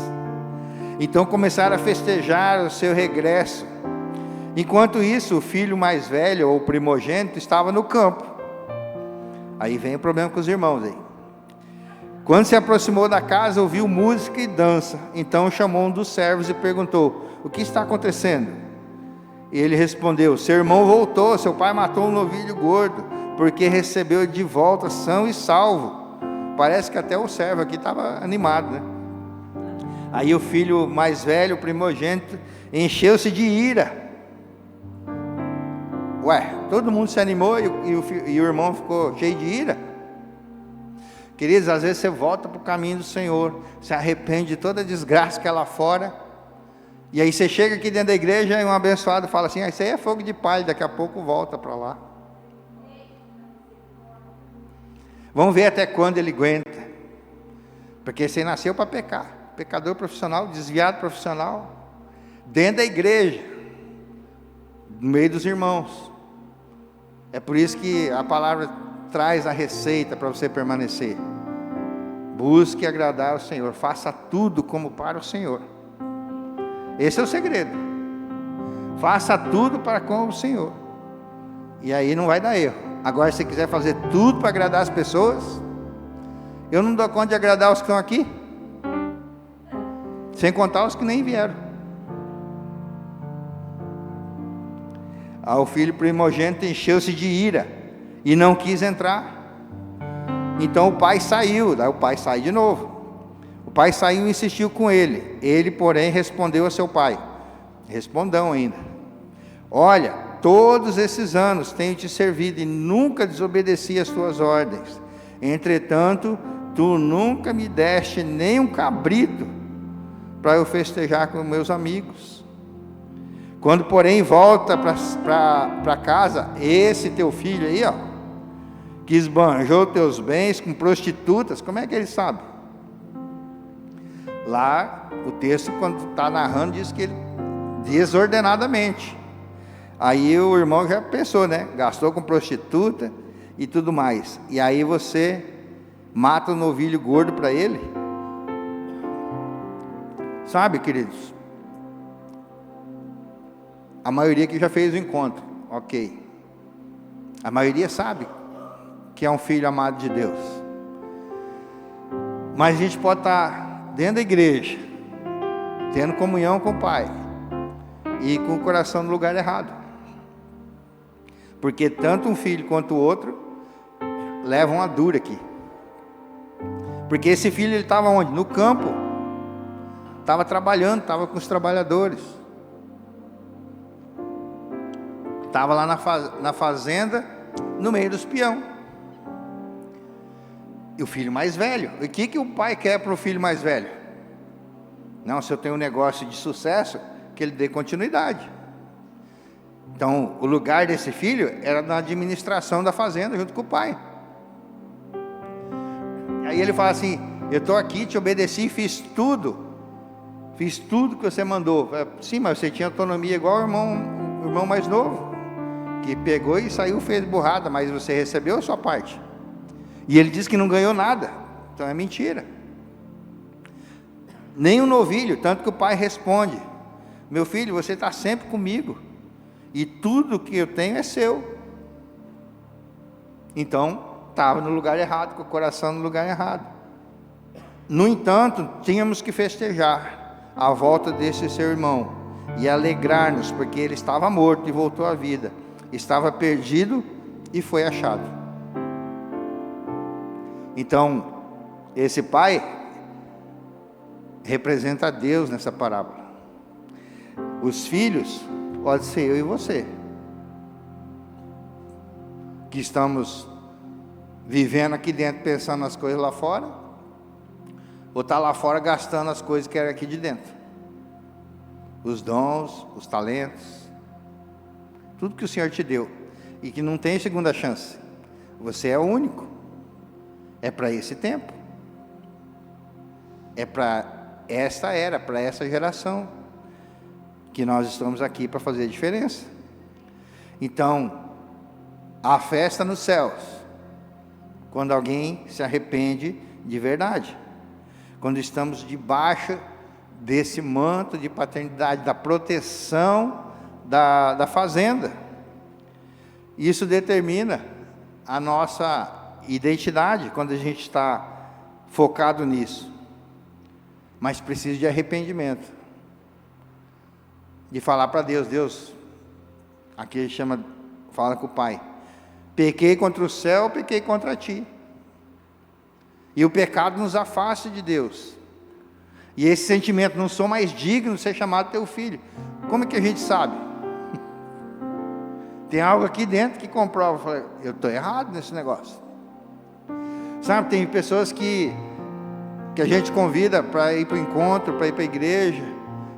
Então começaram a festejar o seu regresso. Enquanto isso, o filho mais velho, ou primogênito, estava no campo. Aí vem o problema com os irmãos aí. Quando se aproximou da casa, ouviu música e dança. Então chamou um dos servos e perguntou: o que está acontecendo? E ele respondeu: seu irmão voltou, seu pai matou um novilho gordo, porque recebeu de volta são e salvo. Parece que até o servo aqui estava animado, né? Aí o filho mais velho, o primogênito, encheu-se de ira. Ué, todo mundo se animou e o irmão ficou cheio de ira? Queridos, às vezes você volta para o caminho do Senhor, se arrepende de toda a desgraça que é lá fora, e aí você chega aqui dentro da igreja e um abençoado fala assim: isso aí é fogo de palha, daqui a pouco volta para lá. Vamos ver até quando ele aguenta, porque você nasceu para pecar. Pecador profissional, desviado profissional, dentro da igreja, no meio dos irmãos. É por isso que a palavra traz a receita para você permanecer. Busque agradar ao Senhor, faça tudo como para o Senhor. Esse é o segredo. Faça tudo para com o Senhor, e aí não vai dar erro. Agora, se você quiser fazer tudo para agradar as pessoas, eu não dou conta de agradar os que estão aqui, sem contar os que nem vieram. O filho primogênito encheu-se de ira e não quis entrar. Então o pai saiu. Daí o pai saiu de novo. O pai saiu e insistiu com ele. Ele, porém, respondeu a seu pai, respondão ainda: olha, todos esses anos tenho te servido e nunca desobedeci às tuas ordens. Entretanto, tu nunca me deste nem um cabrito para eu festejar com meus amigos. Quando, porém, volta para casa, esse teu filho aí, ó, que esbanjou teus bens com prostitutas, como é que ele sabe? Lá, o texto, quando está narrando, diz que ele, desordenadamente. Aí o irmão já pensou, né? Gastou com prostituta e tudo mais. E aí você mata um novilho gordo para ele. Sabe, queridos, a maioria que já fez o encontro, ok, a maioria sabe que é um filho amado de Deus, mas a gente pode estar dentro da igreja, tendo comunhão com o Pai, e com o coração no lugar errado, porque tanto um filho quanto o outro levam uma dura aqui, porque esse filho, ele estava onde? No campo, estava trabalhando, estava com os trabalhadores, estava lá na fazenda, no meio dos peão. E o filho mais velho, o que o pai quer para o filho mais velho? Não, se eu tenho um negócio de sucesso, que ele dê continuidade. Então, o lugar desse filho era na administração da fazenda, junto com o pai. Aí ele fala assim: eu estou aqui, te obedeci, fiz tudo que você mandou. Sim, mas você tinha autonomia igual o irmão mais novo, que pegou e saiu, fez burrada, mas você recebeu a sua parte. E ele diz que não ganhou nada, então é mentira. Nem um novilho, tanto que o pai responde: meu filho, você está sempre comigo, e tudo que eu tenho é seu. Então, estava no lugar errado, com o coração no lugar errado. No entanto, tínhamos que festejar a volta desse seu irmão, e alegrar-nos, porque ele estava morto e voltou à vida, estava perdido e foi achado. Então, esse pai representa a Deus nessa parábola. Os filhos pode ser eu e você, que estamos vivendo aqui dentro, pensando nas coisas lá fora, ou está lá fora gastando as coisas que eram aqui de dentro, os dons, os talentos, tudo que o Senhor te deu, e que não tem segunda chance. Você é o único, é para esse tempo, é para esta era, para essa geração, que nós estamos aqui para fazer a diferença. Então, a festa nos céus, quando alguém se arrepende de verdade, quando estamos debaixo desse manto de paternidade, da proteção da fazenda. Isso determina a nossa identidade, quando a gente está focado nisso. Mas precisa de arrependimento, de falar para Deus: Deus, aqui ele fala com o Pai: pequei contra o céu, pequei contra ti. E o pecado nos afasta de Deus. E esse sentimento: não sou mais digno de ser chamado teu filho. Como é que a gente sabe? Tem algo aqui dentro que comprova: eu estou errado nesse negócio. Sabe, tem pessoas que a gente convida para ir para o encontro, para ir para a igreja,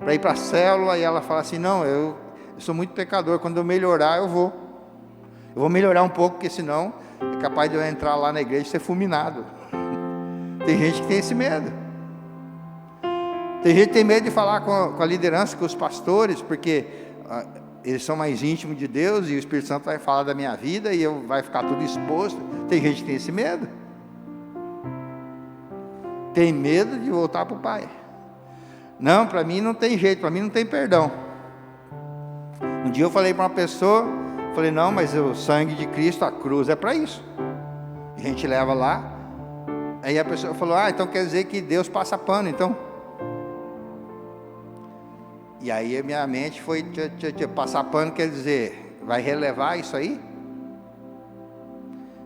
para ir para a célula, e ela fala assim: não, eu sou muito pecador, quando eu melhorar eu vou melhorar um pouco, porque senão é capaz de eu entrar lá na igreja e ser fulminado. Tem gente que tem esse medo. Tem gente que tem medo de falar com a liderança, com os pastores, porque eles são mais íntimos de Deus, e o Espírito Santo vai falar da minha vida, e vai ficar tudo exposto. Tem gente que tem esse medo. Tem medo de voltar para o Pai. Não, para mim não tem jeito, para mim não tem perdão. Um dia eu falei para uma pessoa, falei: não, mas o sangue de Cristo, a cruz, é para isso. A gente leva lá. Aí a pessoa falou: então quer dizer que Deus passa pano, então. E aí a minha mente foi: passar pano quer dizer, vai relevar isso aí?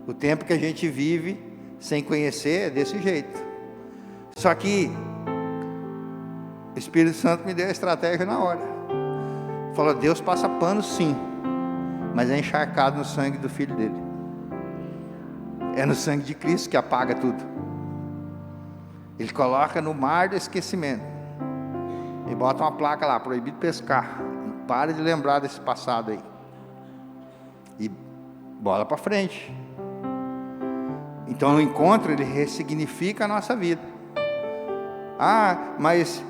O tempo que a gente vive sem conhecer é desse jeito. Só que o Espírito Santo me deu a estratégia na hora. Falou: Deus passa pano sim, mas é encharcado no sangue do Filho dele. É no sangue de Cristo que apaga tudo. Ele coloca no mar do esquecimento e bota uma placa lá: proibido pescar. Para de lembrar desse passado aí, e bola para frente. Então o encontro, ele ressignifica a nossa vida. Mas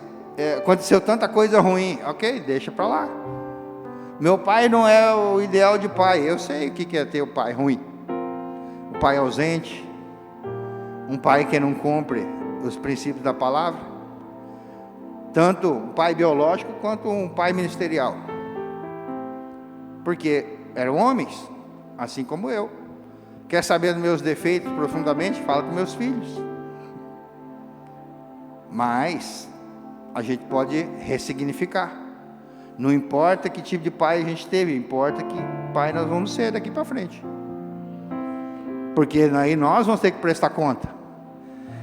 aconteceu tanta coisa ruim. Ok, deixa para lá. Meu pai não é o ideal de pai. Eu sei o que é ter o pai ruim. O pai ausente, um pai que não cumpre os princípios da palavra, tanto um pai biológico quanto um pai ministerial, porque eram homens, assim como eu. Quer saber dos meus defeitos profundamente? Fala com meus filhos. Mas a gente pode ressignificar. Não importa que tipo de pai a gente teve, importa que pai nós vamos ser daqui para frente, porque aí nós vamos ter que prestar conta.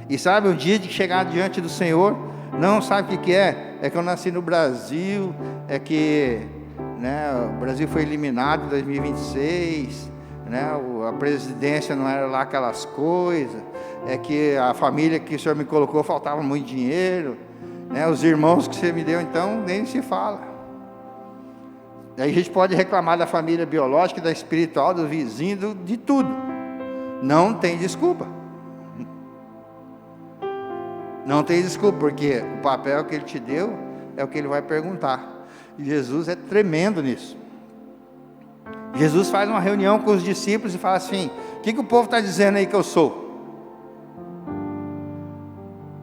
E sabe, o dia de chegar diante do Senhor, não sabe o que é? É que eu nasci no Brasil, é que o Brasil foi eliminado em 2026, a presidência não era lá aquelas coisas, é que a família que o Senhor me colocou faltava muito dinheiro, os irmãos que você me deu, então nem se fala. Aí a gente pode reclamar da família biológica, da espiritual, do vizinho, de tudo. Não tem desculpa. Não tem desculpa, porque o papel que Ele te deu é o que Ele vai perguntar. E Jesus é tremendo nisso. Jesus faz uma reunião com os discípulos e fala assim: o que o povo está dizendo aí que eu sou?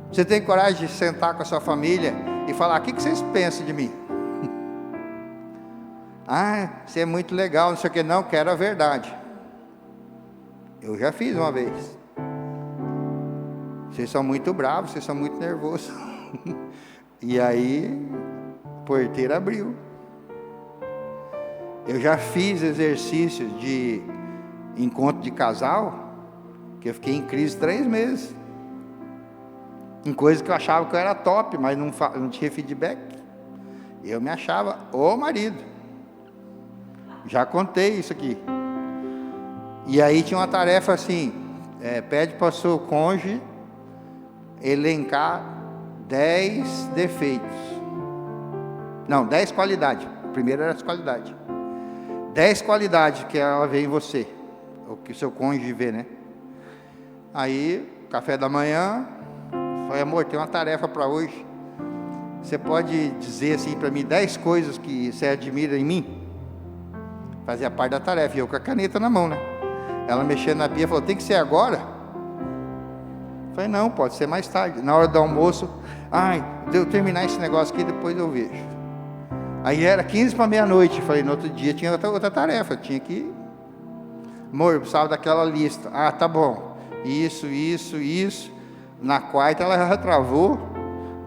Você tem coragem de sentar com a sua família e falar: o que vocês pensam de mim? Ah, você é muito legal, não sei o que. Não, quero a verdade. Eu já fiz uma vez. Vocês são muito bravos, vocês são muito nervosos. E aí, a porteira abriu. Eu já fiz exercícios de encontro de casal, que eu fiquei em crise 3 meses. Em coisas que eu achava que eu era top, mas não tinha feedback. Eu me achava o marido. Já contei isso aqui. E aí tinha uma tarefa assim: pede para o seu cônjuge elencar 10 defeitos. Não, 10 qualidades. O primeiro era as qualidades. 10 qualidades que ela vê em você, ou que o seu cônjuge vê, né? Aí, café da manhã, falei: amor, tem uma tarefa para hoje. Você pode dizer assim para mim 10 coisas que você admira em mim? Fazia parte da tarefa, e eu com a caneta na mão, né? Ela mexendo na pia, falou: tem que ser agora? Falei: não, pode ser mais tarde, na hora do almoço. Ai, eu terminar esse negócio aqui, depois eu vejo. Aí era 15 para meia-noite. Falei: no outro dia tinha outra tarefa, tinha que... amor, eu precisava daquela lista. Ah, tá bom, isso. Na quarta ela já travou,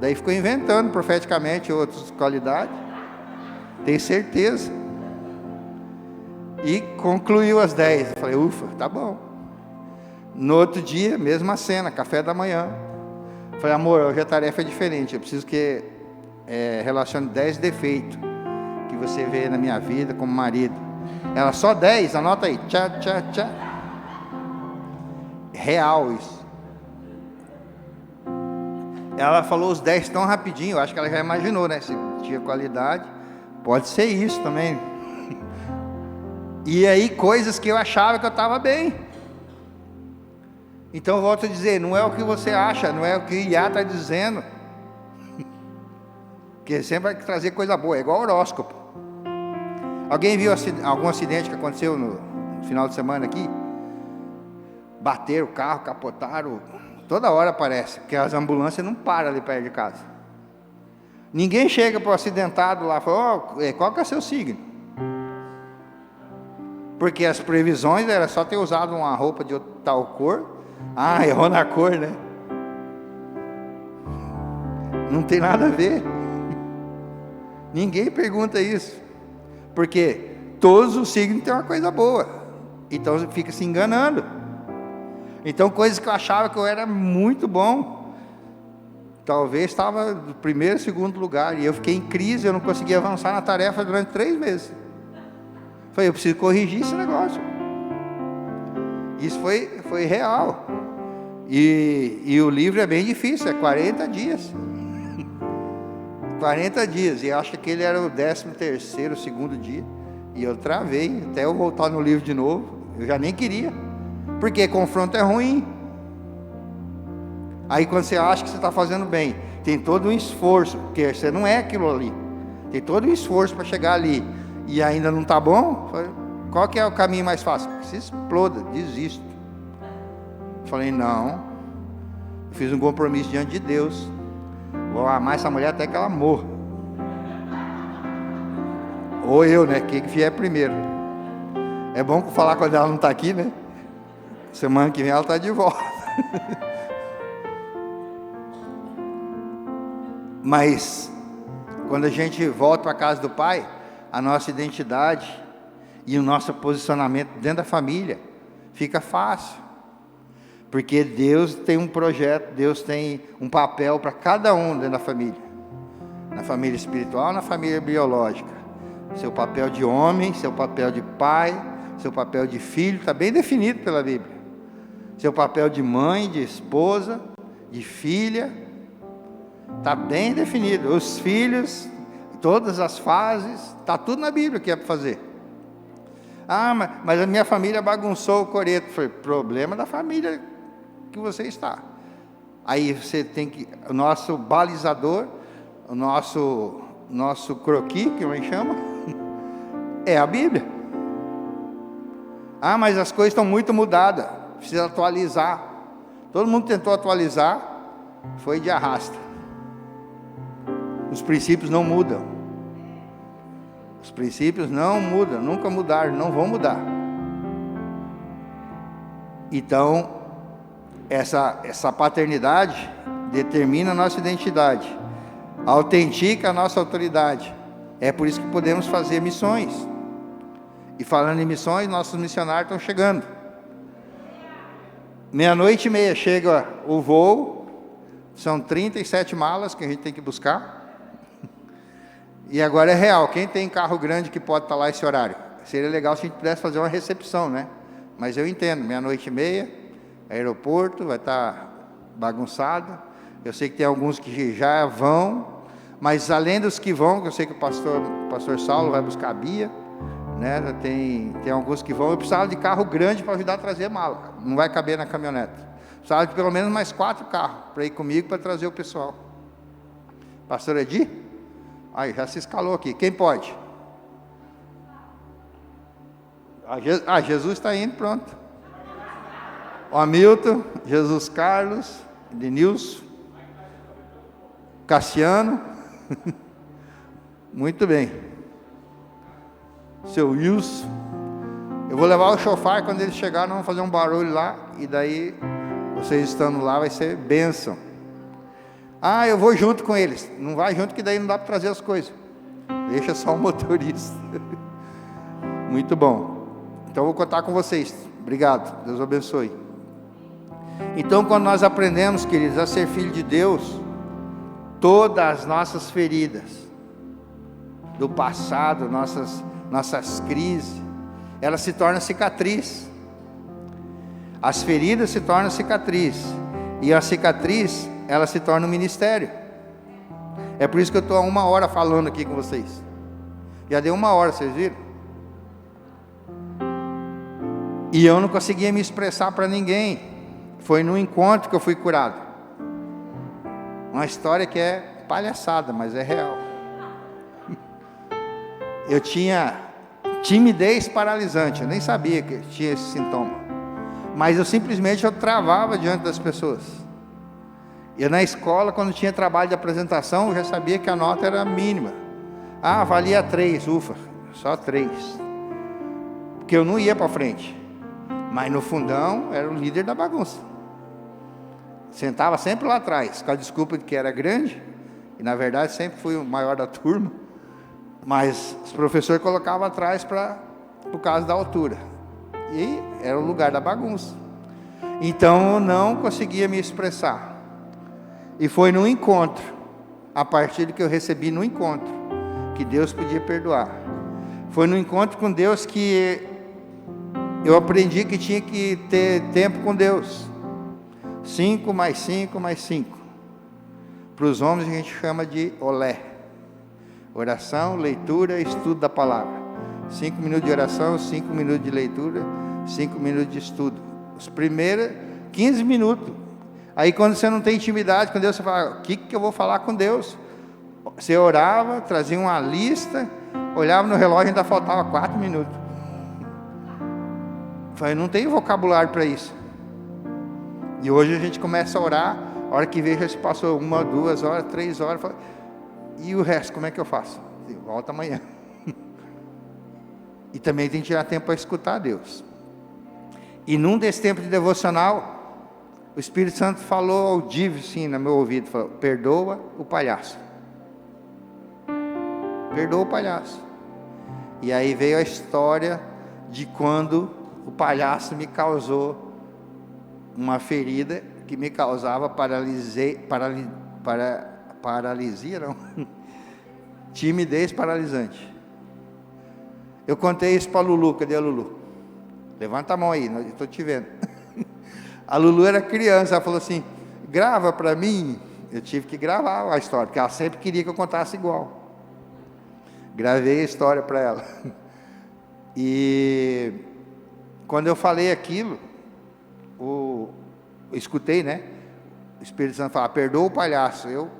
daí ficou inventando profeticamente outras qualidades, tenho certeza. E concluiu as 10. Eu falei: ufa, tá bom. No outro dia, mesma cena, café da manhã. Falei: amor, hoje a tarefa é diferente, eu preciso que relacione 10 defeitos que você vê na minha vida como marido. Ela: só 10? Anota aí. Tchá. Real isso. Ela falou os 10 tão rapidinho, eu acho que ela já imaginou, né? Se tinha qualidade, pode ser isso também. E aí, coisas que eu achava que eu estava bem. Então, eu volto a dizer: não é o que você acha, não é o que o Iá está dizendo. Porque sempre vai trazer coisa boa, é igual horóscopo. Alguém viu algum acidente que aconteceu no final de semana aqui? Bateram o carro, capotaram. Toda hora aparece, porque as ambulâncias não param ali perto de casa. Ninguém chega para o acidentado lá e fala: qual que é o seu signo? Porque as previsões era só ter usado uma roupa de tal cor. Ah, errou na cor, né? Não tem nada a ver. Ninguém pergunta isso. Porque todos os signos têm uma coisa boa. Então fica se enganando. Então, coisas que eu achava que eu era muito bom, talvez estava no primeiro, segundo lugar. E eu fiquei em crise, eu não conseguia avançar na tarefa durante 3 meses. Falei: eu preciso corrigir esse negócio. Isso foi real. E o livro é bem difícil, é 40 dias. 40 dias. E eu acho que aquele era o 13º, segundo dia. E eu travei, até eu voltar no livro de novo. Eu já nem queria. Porque confronto é ruim. Aí quando você acha que você está fazendo bem, tem todo um esforço, porque você não é aquilo ali. Tem todo um esforço para chegar ali. E ainda não está bom? Qual que é o caminho mais fácil? Que se exploda, desisto. Falei: não, eu fiz um compromisso diante de Deus, vou amar essa mulher até que ela morra. Ou eu, né? Quem que vier primeiro. É bom falar quando ela não está aqui, né? Semana que vem ela está de volta. Mas quando a gente volta para a casa do Pai, a nossa identidade e o nosso posicionamento dentro da família fica fácil. Porque Deus tem um projeto, Deus tem um papel para cada um dentro da família. Na família espiritual, na família biológica. Seu papel de homem, seu papel de pai, seu papel de filho, está bem definido pela Bíblia. Seu papel de mãe, de esposa, de filha, está bem definido. Os filhos, todas as fases, está tudo na Bíblia que é para fazer. Ah, mas a minha família bagunçou o coreto. Foi problema da família que você está. Aí você tem que, o nosso balizador, o nosso croquis, que eu chamo, é a Bíblia. Ah, mas as coisas estão muito mudadas, precisa atualizar. Todo mundo tentou atualizar, foi de arrasta. Os princípios não mudam. Os princípios não mudam, nunca mudaram, não vão mudar. Então, essa paternidade determina a nossa identidade, autentica a nossa autoridade. É por isso que podemos fazer missões. E falando em missões, nossos missionários estão chegando. 00:30 chega o voo. São 37 malas que a gente tem que buscar. E agora é real, quem tem carro grande que pode estar lá esse horário? Seria legal se a gente pudesse fazer uma recepção, né? Mas eu entendo, 00:30, aeroporto, vai estar bagunçado. Eu sei que tem alguns que já vão, mas além dos que vão, que eu sei que o pastor Saulo vai buscar a Bia, né? Tem alguns que vão. Eu precisava de carro grande para ajudar a trazer mala, não vai caber na caminhonete. Precisava de pelo menos mais 4 carros para ir comigo, para trazer o pessoal. Pastor Edi? Aí, já se escalou aqui. Quem pode? Jesus está indo, pronto. O Hamilton, Jesus Carlos, Denilson, Cassiano. Muito bem. Seu Wilson. Eu vou levar o chofar, quando eles chegarem, vamos fazer um barulho lá. E daí, vocês estando lá, vai ser bênção. Ah, eu vou junto com eles. Não vai junto, que daí não dá para trazer as coisas. Deixa só o motorista. Muito bom. Então, eu vou contar com vocês. Obrigado. Deus abençoe. Então, quando nós aprendemos, queridos, a ser filho de Deus, todas as nossas feridas do passado, nossas crises, elas se tornam cicatriz. As feridas se tornam cicatriz. E a cicatriz, ela se torna um ministério. É por isso que eu estou há 1 hora falando aqui com vocês. Já deu 1 hora, vocês viram? E eu não conseguia me expressar para ninguém. Foi no encontro que eu fui curado. Uma história que é palhaçada, mas é real. Eu tinha timidez paralisante. Eu nem sabia que tinha esse sintoma. Mas eu simplesmente travava diante das pessoas. Eu na escola, quando tinha trabalho de apresentação, eu já sabia que a nota era mínima. Ah, valia 3, ufa, só 3. Porque eu não ia para frente. Mas no fundão, era o líder da bagunça. Sentava sempre lá atrás, com a desculpa de que era grande. E na verdade sempre fui o maior da turma. Mas os professores colocavam atrás por causa da altura. E era o lugar da bagunça. Então eu não conseguia me expressar. E foi no encontro, a partir do que eu recebi no encontro, que Deus podia perdoar. Foi no encontro com Deus que eu aprendi que tinha que ter tempo com Deus. 5 mais 5 mais 5. Para os homens a gente chama de olé. Oração, leitura, estudo da palavra. 5 minutos de oração, 5 minutos de leitura, 5 minutos de estudo. Os primeiros 15 minutos. Aí quando você não tem intimidade com Deus, você fala, o que eu vou falar com Deus? Você orava, trazia uma lista, olhava no relógio e ainda faltava 4 minutos. Eu falei, não tenho vocabulário para isso. E hoje a gente começa a orar, a hora que veja se passou 1, 2 horas, 3 horas, fala, e o resto, como é que eu faço? Volta amanhã. E também tem que tirar tempo para escutar a Deus. E num desse tempo de devocional, o Espírito Santo falou audível, sim, no meu ouvido, falou, perdoa o palhaço. Perdoa o palhaço. E aí veio a história de quando o palhaço me causou uma ferida que me causava paralisia, não, timidez paralisante. Eu contei isso para a Lulu. Cadê a Lulu? Levanta a mão aí, eu estou te vendo. A Lulu era criança, ela falou assim, grava para mim. Eu tive que gravar a história, porque ela sempre queria que eu contasse igual. Gravei a história para ela. E quando eu falei aquilo, eu escutei, né? O Espírito Santo falar, perdoa o palhaço. Eu,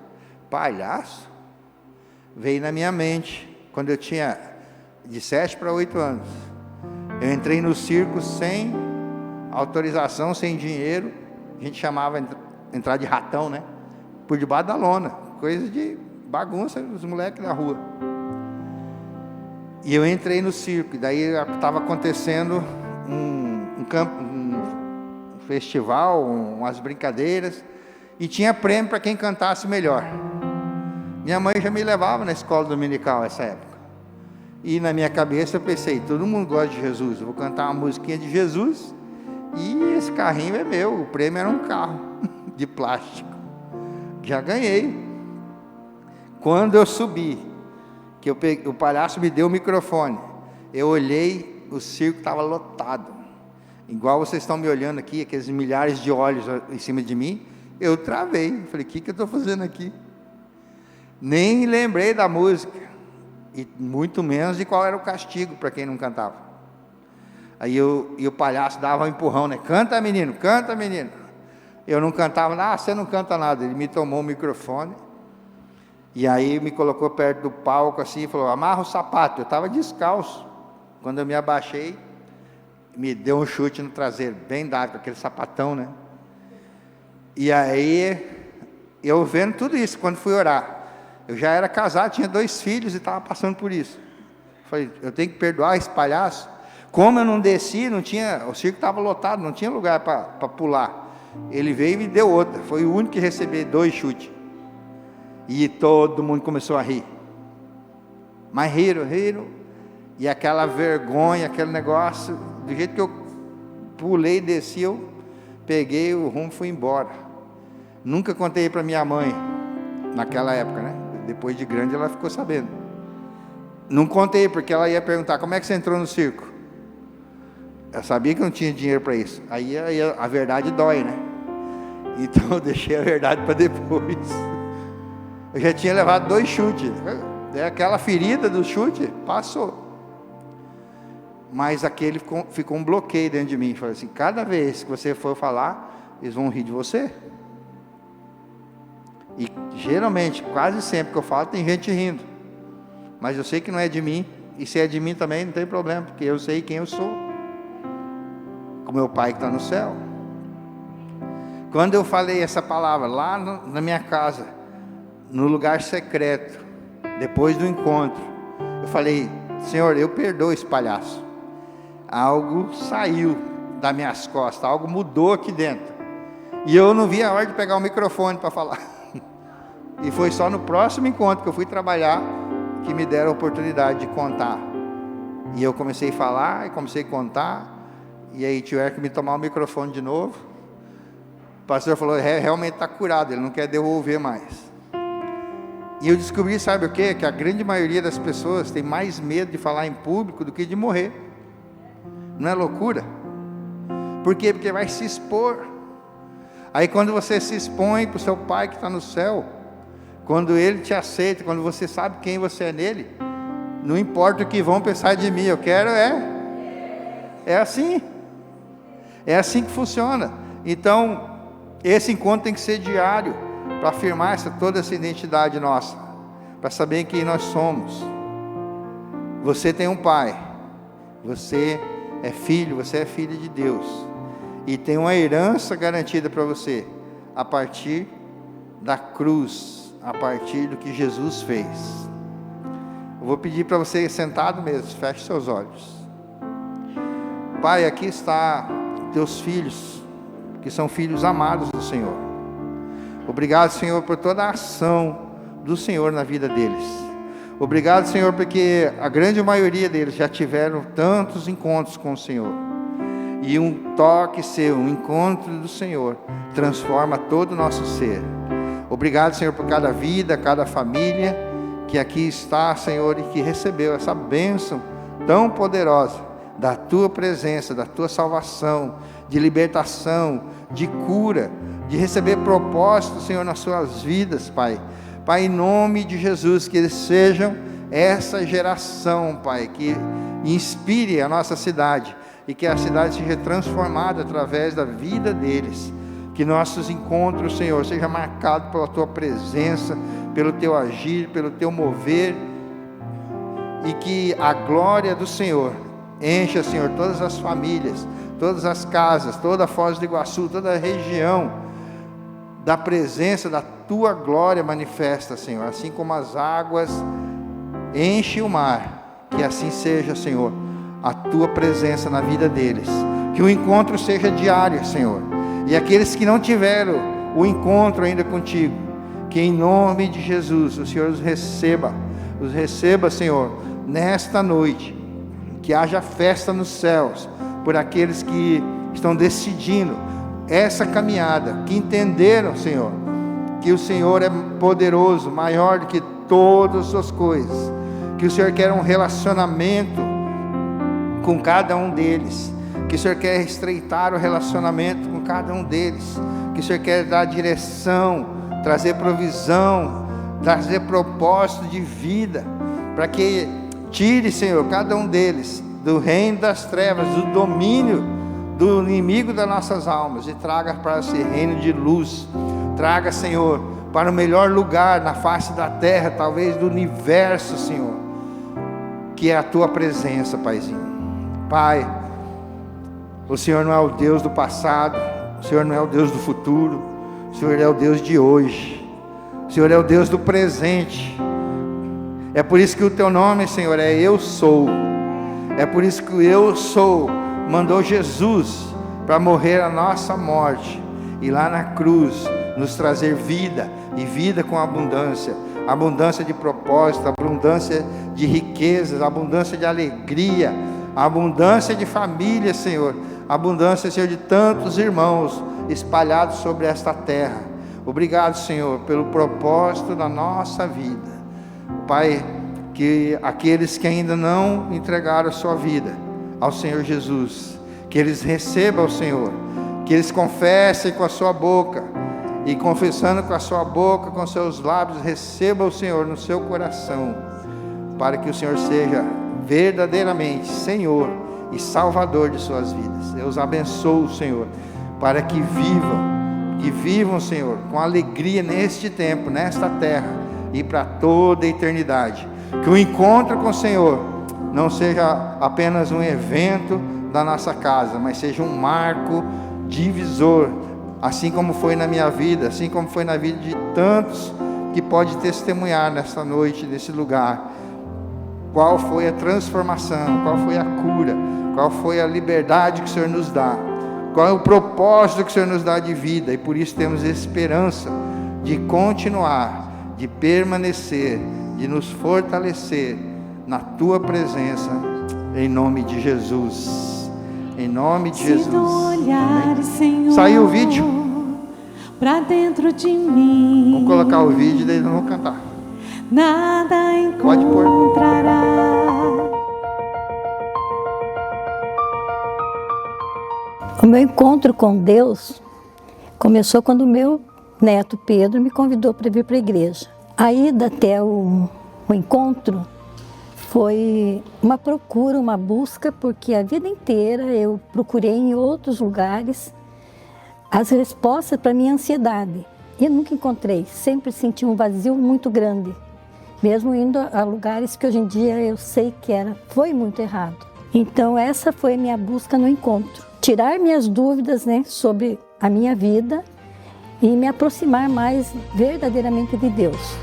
palhaço? Veio na minha mente, quando eu tinha de 7 para 8 anos. Eu entrei no circo sem autorização, sem dinheiro. A gente chamava entrar de ratão, né? Por debaixo da lona, coisa de bagunça dos moleques da rua. E eu entrei no circo, e daí estava acontecendo um festival, umas brincadeiras, e tinha prêmio para quem cantasse melhor. Minha mãe já me levava na escola dominical nessa época. E na minha cabeça eu pensei, todo mundo gosta de Jesus, eu vou cantar uma musiquinha de Jesus, e esse carrinho é meu. O prêmio era um carro de plástico. Já ganhei. Quando eu subi, que o palhaço me deu o microfone, eu olhei, o circo estava lotado, igual vocês estão me olhando aqui, aqueles milhares de olhos em cima de mim. Eu travei, falei, o que eu estou fazendo aqui? Nem lembrei da música, e muito menos de qual era o castigo para quem não cantava. Aí o palhaço dava um empurrão, né? Canta, menino, canta, menino. Eu não cantava nada. Você não canta nada. Ele me tomou o microfone, e aí me colocou perto do palco assim, e falou, amarra o sapato. Eu estava descalço. Quando eu me abaixei, me deu um chute no traseiro, bem dado, com aquele sapatão, né? E aí, eu vendo tudo isso, quando fui orar, eu já era casado, tinha 2 filhos e estava passando por isso. Falei, eu tenho que perdoar esse palhaço. Como eu não desci, não tinha, o circo estava lotado, não tinha lugar para pular. Ele veio e me deu outra. Foi o único que recebeu 2 chutes. E todo mundo começou a rir. Mas riram. E aquela vergonha, aquele negócio, do jeito que eu pulei e desci, eu peguei o rumo e fui embora. Nunca contei para minha mãe, naquela época, né? Depois de grande ela ficou sabendo. Não contei, porque ela ia perguntar, como é que você entrou no circo? Eu sabia que não tinha dinheiro para isso. Aí a verdade dói, né? Então eu deixei a verdade para depois. Eu já tinha levado 2 chutes. Aquela ferida do chute passou. Mas aquele ficou um bloqueio dentro de mim. Falei assim, cada vez que você for falar, eles vão rir de você. E geralmente, quase sempre que eu falo, tem gente rindo. Mas eu sei que não é de mim. E se é de mim também, não tem problema, porque eu sei quem eu sou. Com meu Pai que está no céu. Quando eu falei essa palavra lá na minha casa, no lugar secreto, depois do encontro, eu falei, Senhor, eu perdoo esse palhaço. Algo saiu das minhas costas, algo mudou aqui dentro. E eu não vi a hora de pegar o microfone para falar. E foi só no próximo encontro que eu fui trabalhar que me deram a oportunidade de contar. E eu comecei a falar e comecei a contar. E aí tiveram que me tomar o microfone de novo. O pastor falou, realmente está curado, ele não quer devolver mais. E eu descobri, sabe o quê? Que a grande maioria das pessoas tem mais medo de falar em público do que de morrer. Não é loucura? Por quê? Porque vai se expor. Aí quando você se expõe para o seu Pai que está no céu, quando Ele te aceita, quando você sabe quem você é nele, não importa o que vão pensar de mim, eu quero é assim. É assim que funciona. Então, esse encontro tem que ser diário, para afirmar toda essa identidade nossa, para saber quem nós somos. Você tem um Pai, você é filho, você é filha de Deus, e tem uma herança garantida para você, a partir da cruz, a partir do que Jesus fez. Eu vou pedir para você, sentado mesmo, feche seus olhos. Pai, aqui está teus filhos, que são filhos amados do Senhor. Obrigado, Senhor, por toda a ação do Senhor na vida deles. Obrigado, Senhor, porque a grande maioria deles já tiveram tantos encontros com o Senhor. E um toque seu, um encontro do Senhor, transforma todo o nosso ser. Obrigado, Senhor, por cada vida, cada família que aqui está, Senhor, e que recebeu essa bênção tão poderosa da Tua presença, da Tua salvação, de libertação, de cura, de receber propósito, Senhor, nas suas vidas, Pai. Pai, em nome de Jesus, que eles sejam essa geração, Pai, que inspire a nossa cidade, e que a cidade seja transformada através da vida deles. Que nossos encontros, Senhor, sejam marcados pela Tua presença, pelo Teu agir, pelo Teu mover, e que a glória do Senhor Encha, Senhor, todas as famílias, todas as casas, toda a Foz do Iguaçu, toda a região, da presença da Tua glória manifesta, Senhor. Assim como as águas enchem o mar, que assim seja, Senhor, a Tua presença na vida deles. Que o encontro seja diário, Senhor. E aqueles que não tiveram o encontro ainda contigo, que em nome de Jesus o Senhor os receba, Senhor, nesta noite. Que haja festa nos céus por aqueles que estão decidindo essa caminhada, que entenderam, Senhor, que o Senhor é poderoso, maior do que todas as coisas, que o Senhor quer um relacionamento com cada um deles, que o Senhor quer estreitar o relacionamento com cada um deles, que o Senhor quer dar direção, trazer provisão, trazer propósito de vida, para que tire, Senhor, cada um deles do reino das trevas, do domínio do inimigo das nossas almas, e traga para esse reino de luz. Traga, Senhor, para o melhor lugar na face da terra, talvez do universo, Senhor, que é a Tua presença, Paizinho. Pai, o Senhor não é o Deus do passado, o Senhor não é o Deus do futuro, o Senhor é o Deus de hoje, o Senhor é o Deus do presente. É por isso que o Teu nome, Senhor, é Eu Sou. É por isso que o Eu Sou mandou Jesus para morrer a nossa morte, e lá na cruz nos trazer vida, e vida com abundância, abundância de propósito, abundância de riquezas, abundância de alegria, abundância de família, Senhor, abundância, Senhor, de tantos irmãos espalhados sobre esta terra. Obrigado, Senhor, pelo propósito da nossa vida. Pai, que aqueles que ainda não entregaram a sua vida ao Senhor Jesus, que eles recebam o Senhor, que eles confessem com a sua boca, e confessando com a sua boca, com seus lábios, recebam o Senhor no seu coração, para que o Senhor seja verdadeiramente Senhor e Salvador de suas vidas. Eu os abençoo, Senhor, para que vivam, Senhor, com alegria neste tempo, nesta terra, e para toda a eternidade. Que o encontro com o Senhor não seja apenas um evento da nossa casa, mas seja um marco divisor, assim como foi na minha vida, assim como foi na vida de tantos que pode testemunhar nesta noite, nesse lugar, qual foi a transformação, qual foi a cura, qual foi a liberdade que o Senhor nos dá, qual é o propósito que o Senhor nos dá de vida, e por isso temos esperança de continuar, de permanecer, de nos fortalecer na Tua presença, em nome de Jesus. Em nome de Jesus. Olhar, Senhor, saiu o vídeo? Pra dentro de mim. Vamos colocar o vídeo e daí nós vamos cantar. Nada Pode pôr. encontrará. O meu encontro com Deus começou quando o meu neto Pedro me convidou para vir para a igreja. A ida até o encontro foi uma procura, uma busca, porque a vida inteira eu procurei em outros lugares as respostas para a minha ansiedade. E eu nunca encontrei, sempre senti um vazio muito grande, mesmo indo a lugares que hoje em dia eu sei que foi muito errado. Então essa foi a minha busca no encontro. Tirar minhas dúvidas, sobre a minha vida e me aproximar mais verdadeiramente de Deus.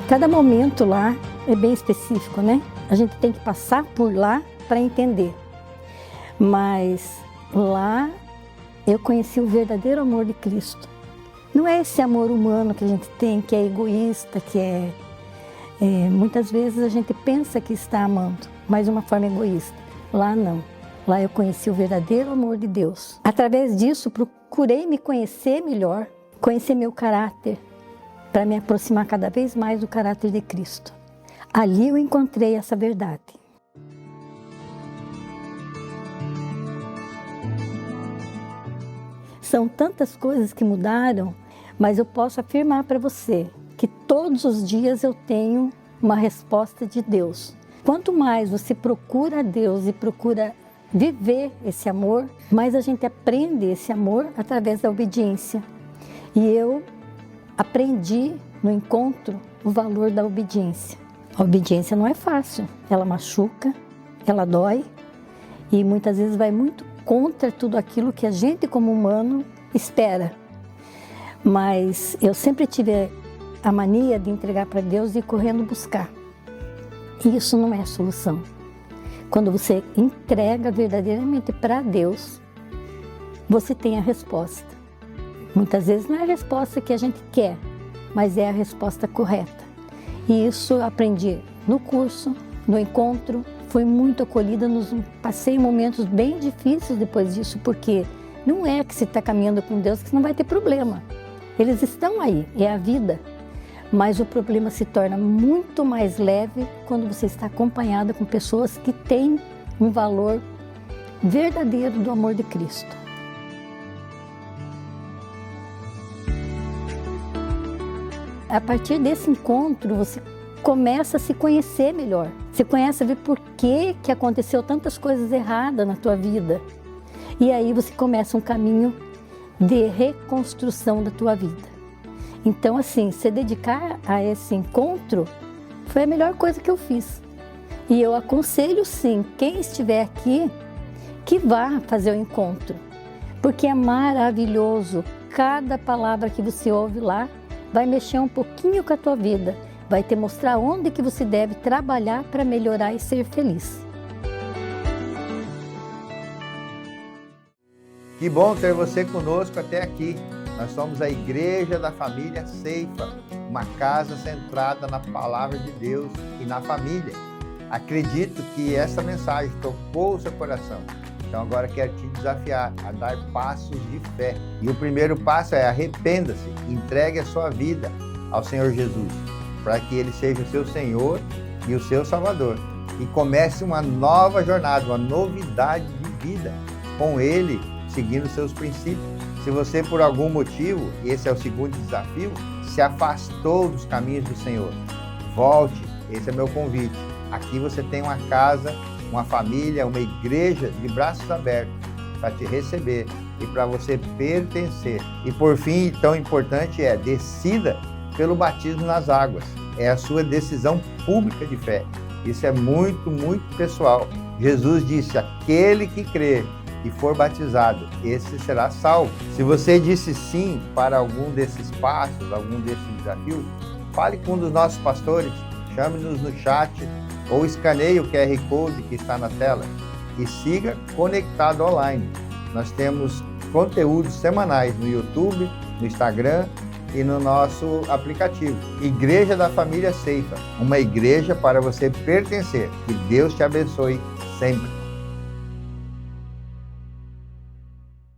Cada momento lá é bem específico, A gente tem que passar por lá para entender. Mas lá eu conheci o verdadeiro amor de Cristo. Não é esse amor humano que a gente tem, que é egoísta, que muitas vezes a gente pensa que está amando, mas de uma forma egoísta. Lá não. Lá eu conheci o verdadeiro amor de Deus. Através disso, procurei me conhecer melhor, conhecer meu caráter, para me aproximar cada vez mais do caráter de Cristo. Ali eu encontrei essa verdade. São tantas coisas que mudaram, mas eu posso afirmar para você que todos os dias eu tenho uma resposta de Deus. Quanto mais você procura a Deus e procura viver esse amor, mais a gente aprende esse amor através da obediência. E eu aprendi no encontro o valor da obediência. A obediência não é fácil, ela machuca, ela dói e muitas vezes vai muito contra tudo aquilo que a gente como humano espera. Mas eu sempre tive a mania de entregar para Deus e ir correndo buscar. E isso não é a solução. Quando você entrega verdadeiramente para Deus, você tem a resposta. Muitas vezes não é a resposta que a gente quer, mas é a resposta correta. E isso eu aprendi no curso, no encontro, fui muito acolhida, passei momentos bem difíceis depois disso, porque não é que você está caminhando com Deus que você não vai ter problema. Eles estão aí, é a vida. Mas o problema se torna muito mais leve quando você está acompanhada com pessoas que têm um valor verdadeiro do amor de Cristo. A partir desse encontro, você começa a se conhecer melhor. Você começa a ver por que aconteceu tantas coisas erradas na tua vida. E aí você começa um caminho de reconstrução da tua vida. Então, assim, se dedicar a esse encontro foi a melhor coisa que eu fiz. E eu aconselho, sim, quem estiver aqui, que vá fazer o encontro. Porque é maravilhoso. Cada palavra que você ouve lá vai mexer um pouquinho com a tua vida. Vai te mostrar onde que você deve trabalhar para melhorar e ser feliz. Que bom ter você conosco até aqui. Nós somos a Igreja da Família Ceifa, uma casa centrada na Palavra de Deus e na família. Acredito que essa mensagem tocou o seu coração. Então agora quero te desafiar a dar passos de fé. E o primeiro passo é arrependa-se, entregue a sua vida ao Senhor Jesus, para que Ele seja o seu Senhor e o seu Salvador. E comece uma nova jornada, uma novidade de vida com Ele, seguindo seus princípios. Se você, por algum motivo, esse é o segundo desafio, se afastou dos caminhos do Senhor, volte, esse é meu convite. Aqui você tem uma casa, uma família, uma igreja de braços abertos para te receber e para você pertencer. E por fim, tão importante decida pelo batismo nas águas. É a sua decisão pública de fé. Isso é muito, muito pessoal. Jesus disse, aquele que crer e for batizado, esse será salvo. Se você disse sim para algum desses passos, algum desses desafios, fale com um dos nossos pastores, chame-nos no chat ou escaneie o QR Code que está na tela e siga conectado online. Nós temos conteúdos semanais no YouTube, no Instagram e no nosso aplicativo. Igreja da Família Ceifa, uma igreja para você pertencer. Que Deus te abençoe sempre.